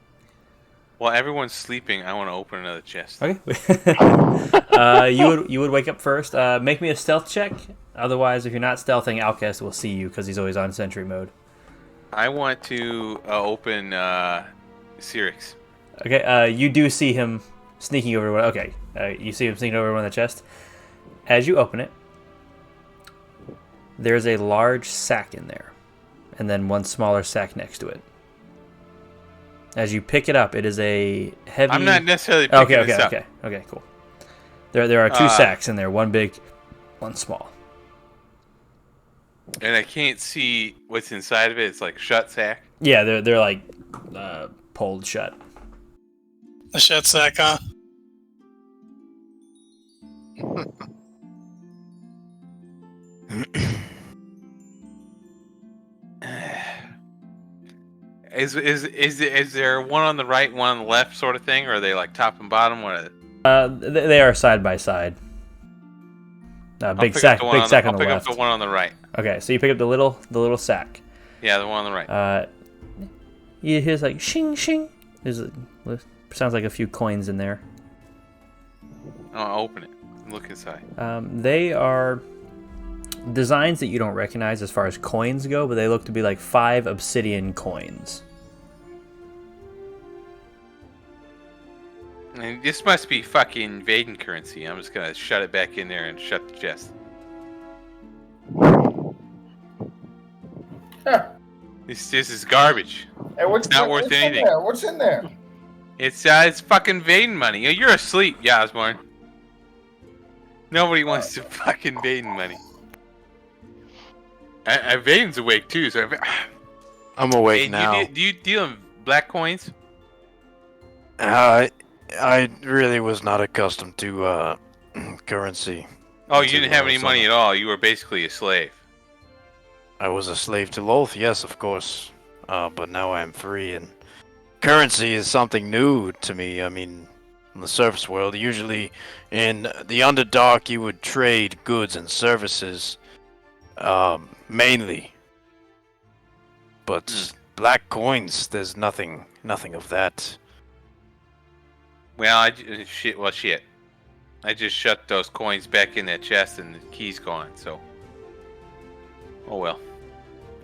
While everyone's sleeping, I want to open another chest. Okay. You would wake up first. Make me a stealth check. Otherwise, if you're not stealthing, Outcast will see you because he's always on sentry mode. I want to open Cyrix. Okay, you do see him sneaking over one. Okay, you see him sneaking over one of the chest. As you open it, there's a large sack in there, and then one smaller sack next to it. As you pick it up, it is a heavy... I'm not necessarily picking this up. Okay, cool. There are two sacks in there, one big, one small. And I can't see what's inside of it. It's like a shut sack. Yeah, they're like pulled shut. The shit sack, huh? Is there one on the right, one on the left, sort of thing, or are they like top and bottom? What? They are side by side. Big sack on the I'll pick left. up the one on the right. Okay, so you pick up the little sack. Yeah, the one on the right. You hear like shing shing. Sounds like a few coins in there. I'll open it. Look inside. They are designs that you don't recognize as far as coins go, but they look to be like 5 obsidian coins. And this must be fucking Vaden currency. I'm just gonna shut it back in there and shut the chest. Huh. This is garbage. Hey, what's not worth what's anything. In there? What's in there? It's fucking Vaden money. You're asleep, yeah, Osborne. Nobody wants to fucking Vaden money. Vaden's awake too, so I'm awake hey, now. Do you deal in black coins? I really was not accustomed to currency. Oh, you didn't have any money at all. You were basically a slave. I was a slave to Lolth, yes, of course. But now I am free, and currency is something new to me. I mean, in the surface world, usually in the Underdark, you would trade goods and services, mainly. But black coins, there's nothing of that. Well, shit. I just shut those coins back in that chest, and the key's gone. So, oh well.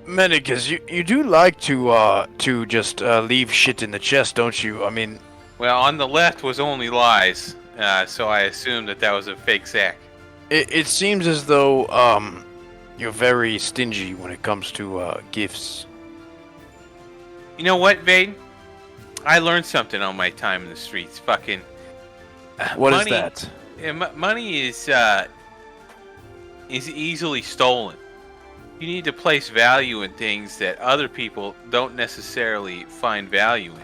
Medicus, you do like to just leave shit in the chest, don't you? I mean, well, on the left was only lies, so I assumed that was a fake sack. it seems as though you're very stingy when it comes to gifts. You know what, Vaden? I learned something on my time in the streets. Fucking. What money, is that? Money is easily stolen. You need to place value in things that other people don't necessarily find value in.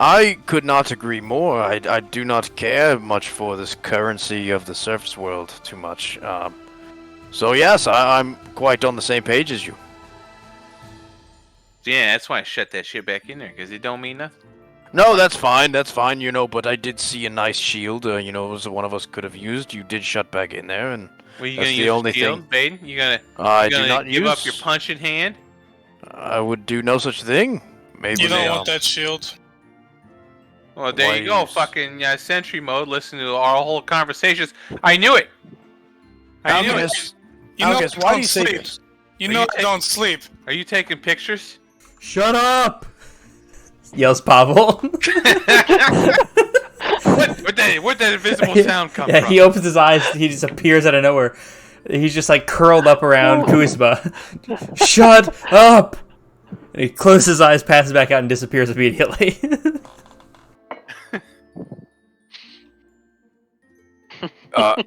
I could not agree more. I do not care much for this currency of the surface world too much. So yes, I'm quite on the same page as you. Yeah, that's why I shut that shit back in there, because it don't mean nothing. No, that's fine, you know, but I did see a nice shield, you know, it was one of us could have used. You did shut back in there, and Well, you that's gonna the use only the shield, thing. Vaden? You gonna do not give use... up your punching hand? I would do no such thing. Maybe You don't they, want that shield. Well, there Why you go, use- fucking sentry mode. Listen to our whole conversations. I knew it. I knew it. Alchemist, You know Alchemist, I why do don't you say sleep. this? You Are know you I don't sleep. Are you taking pictures? Shut up! Yells Pavel. Where'd that invisible sound come Yeah, from? he opens his eyes. He just appears out of nowhere. He's just like curled up around Kuzma. Shut up! And he closes his eyes, passes back out, and disappears immediately.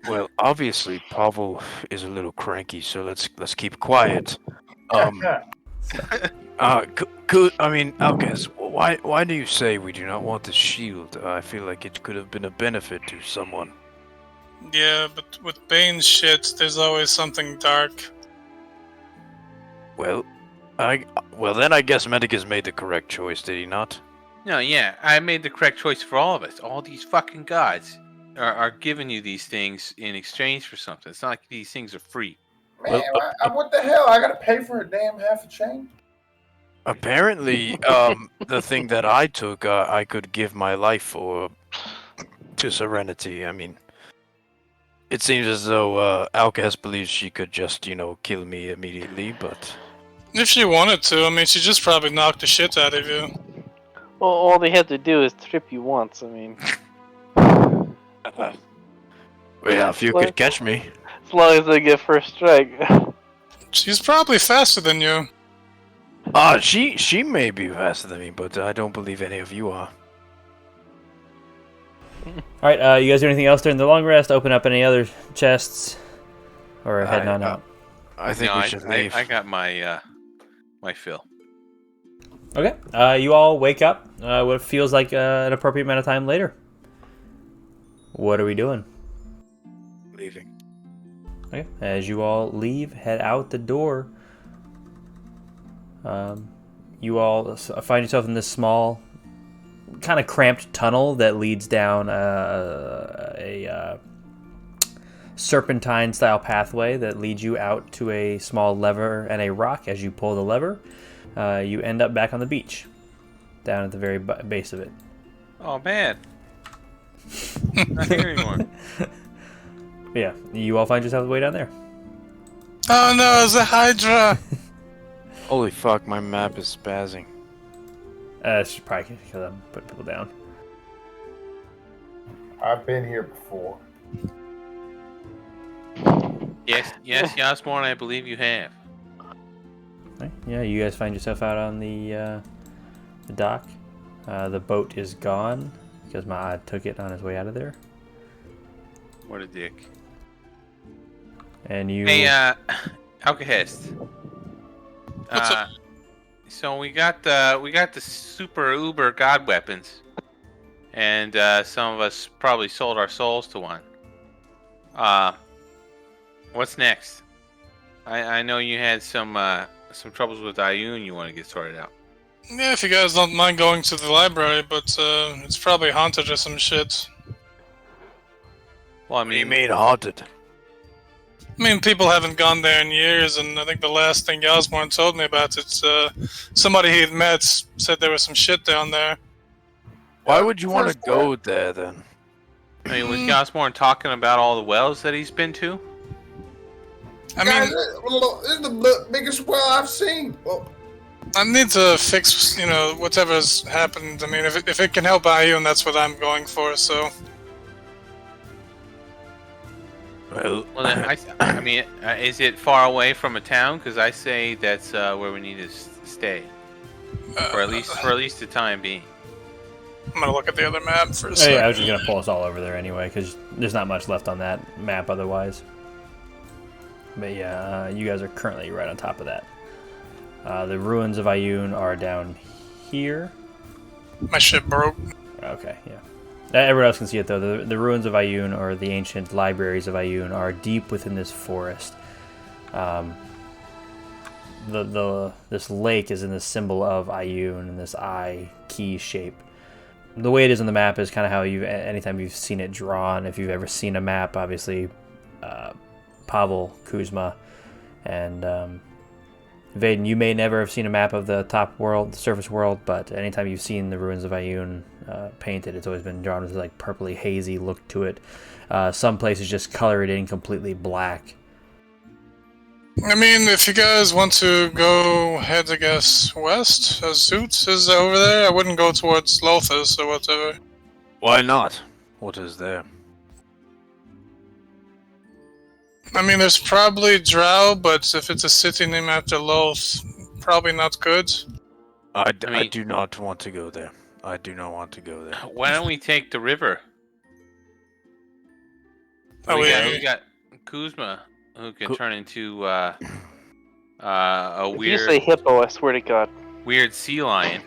Well, obviously Pavel is a little cranky, so let's keep quiet. I mean, Alkes, why do you say we do not want the shield? I feel like it could have been a benefit to someone. Yeah, but with Bane's shit, there's always something dark. Well, then I guess Medicus made the correct choice, did he not? No, yeah, I made the correct choice for all of us. All these fucking gods are giving you these things in exchange for something. It's not like these things are free. Man, what the hell? I gotta pay for a damn half a chain? Apparently, the thing that I took, I could give my life for to Serenity. I mean, it seems as though Alkes believes she could just, kill me immediately, but... If she wanted to, I mean, she just probably knocked the shit out of you. Well, all they have to do is trip you once. I mean, Well, yeah, if you could catch me. as long as they get first strike. She's probably faster than you. She may be faster than me, but I don't believe any of you are. Alright, you guys do anything else during the long rest? Open up any other chests? Or heading on out? I think we should leave. I got my my fill. Okay. You all wake up what feels like an appropriate amount of time later. What are we doing? Leaving. Okay. As you all leave, head out the door. You all find yourself in this small, kind of cramped tunnel that leads down a serpentine-style pathway that leads you out to a small lever and a rock. As you pull the lever, you end up back on the beach, down at the very base of it. Oh man. Not here anymore. Yeah, you all find yourselves way down there. Oh no, it's a Hydra! Holy fuck, my map is spazzing. It's probably because I'm putting people down. I've been here before. Yes, Yasmorn, I believe you have. Right. Yeah, you guys find yourself out on the dock. The boat is gone because Ma'ad took it on his way out of there. What a dick. And you... Hey, Alcahest. What's up? So we got the super uber god weapons, and some of us probably sold our souls to one. What's next? I know you had some troubles with Ayun you want to get sorted out. Yeah, if you guys don't mind going to the library, but it's probably haunted or some shit. Well, I What do you mean, mean haunted? I mean, people haven't gone there in years, and I think the last thing Yasmorn told me about it's somebody he had met said there was some shit down there. Why would you want to go there then? was Yasmorn talking about all the wells that he's been to? I Guys, mean, this is the biggest well I've seen. Well, I need to fix, whatever's happened. I mean, if it can help Ayun, that's what I'm going for, so... Well, Well, then, is it far away from a town? Because I say that's where we need to stay for at least the time being. I'm gonna look at the other map for a Oh, second. yeah, I was just going to pull us all over there anyway because there's not much left on that map otherwise. But yeah, you guys are currently right on top of that. The ruins of Ayun are down here. My shit broke. Okay, yeah. Everyone else can see it though. The ruins of Ayun, or the ancient libraries of Ayun, are deep within this forest. This lake is in the symbol of Ayun in this eye key shape. The way it is on the map is kind of how anytime you've seen it drawn. If you've ever seen a map, obviously, Pavel, Kuzma, and Vaden, you may never have seen a map of the top world, the surface world, but anytime you've seen the ruins of Ayun painted, it's always been drawn with like purpley hazy look to it. Some places just color it in completely black. I mean, if you guys want to go head, I guess, west, as Zoot is over there, I wouldn't go towards Lothus or whatever. why not? What is there? I mean, there's probably Drow, but if it's a city named after Loth, probably not good. I mean- do not want to go there. I do not want to go there. Why don't we take the river? Oh, We got Kuzma, who can turn into a If you say weird hippo, I swear to God. sea lion.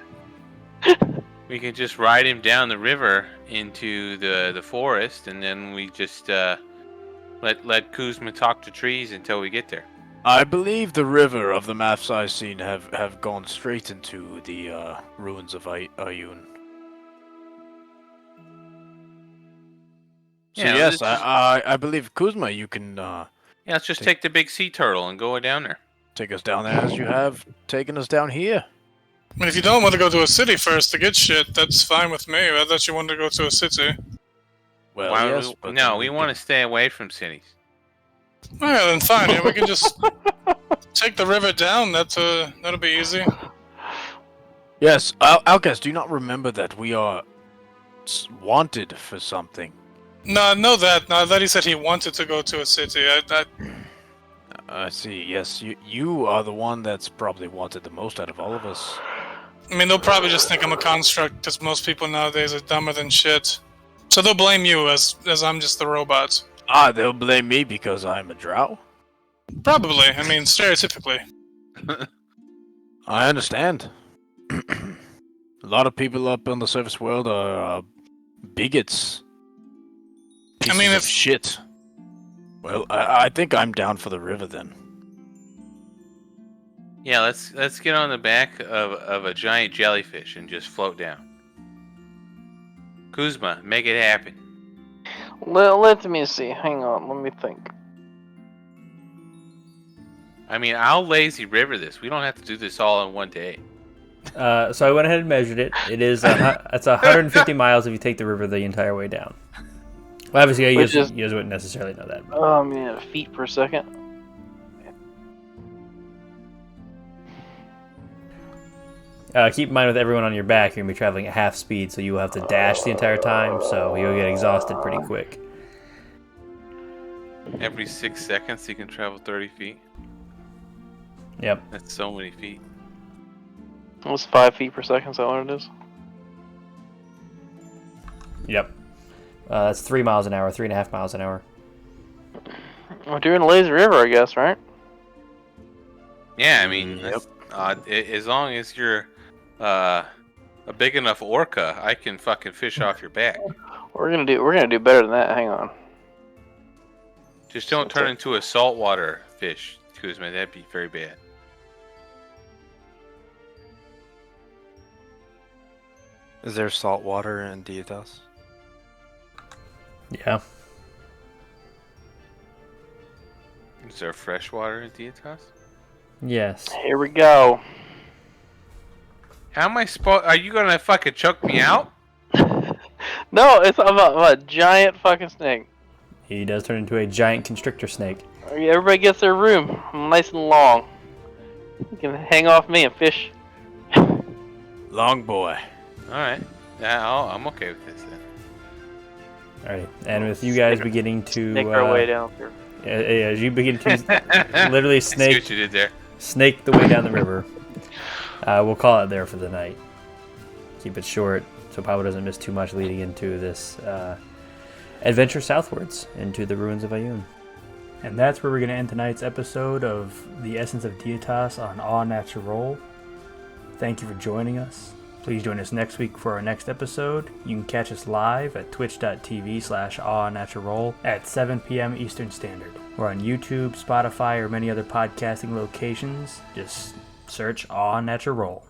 We can just ride him down the river into the forest, and then we just let Kuzma talk to trees until we get there. I believe the river of the maps I've seen have gone straight into the ruins of Ayun. So Yeah, yes, let's I believe Kuzma, you can Yeah, let's just take the big sea turtle and go down there. take us down there as you have taken us down here. I mean, if you don't want to go to a city first to get shit, that's fine with me. I thought you wanted to go to a city. Well, Why would yes, we- but no, then we want to stay away from cities. Alright, then fine. Yeah, we can just take the river down. That'll be easy. Yes, Alcas, do you not remember that we are wanted for something? No, I know that. No, I thought he said he wanted to go to a city. I see. Yes, you are the one that's probably wanted the most out of all of us. I mean, they'll probably just think I'm a construct because most people nowadays are dumber than shit. So they'll blame you as I'm just the robot. Ah, they'll blame me because I'm a drow? Probably. I mean, stereotypically. I understand. A lot of people up on the surface world are bigots. I mean, Pieces of if shit. Well, I think I'm down for the river then. Yeah, let's get on the back of a giant jellyfish and just float down. Kuzma, make it happen. Let me see. Hang on. Let me think. I mean, I'll lazy river this. We don't have to do this all in one day. So I went ahead and measured it. It's 150 miles if you take the river the entire way down. Well, obviously, you guys wouldn't necessarily know that. Oh man, feet per second. Keep in mind with everyone on your back, you're going to be traveling at half speed, so you will have to dash the entire time, so you'll get exhausted pretty quick. Every 6 seconds, you can travel 30 feet. Yep. That's so many feet. Almost 5 feet per second. Is that what it is? Yep. That's 3 miles an hour, 3.5 miles an hour. We're doing a lazy river, I guess, right? Yeah, I mean, as long as you're a big enough orca, I can fucking fish off your back. We're gonna do better than that. Hang on. Just don't turn into a saltwater fish, Kuzma. That'd be very bad. Is there salt water in Deitas? Yeah. Is there fresh water in Deitas? Yes. Here we go. How am I supposed? Are you gonna fucking choke me out? No, it's a giant fucking snake. He does turn into a giant constrictor snake. Everybody gets their room. I'm nice and long. You can hang off me and fish. Long boy. All right. Yeah, I'm okay with this then. Alright, and with you guys beginning to Make our way down here. as you begin to literally I see what you did there. snake the way down the river, we'll call it there for the night. Keep it short so Pablo doesn't miss too much leading into this adventure southwards into the ruins of Ayun. And that's where we're going to end tonight's episode of The Essence of Deitas on All Natural Roll. Thank you for joining us. Please join us next week for our next episode. You can catch us live at twitch.tv/awnaturalroll at 7 p.m. Eastern Standard. We're on YouTube, Spotify, or many other podcasting locations. Just search Aw Natural Roll.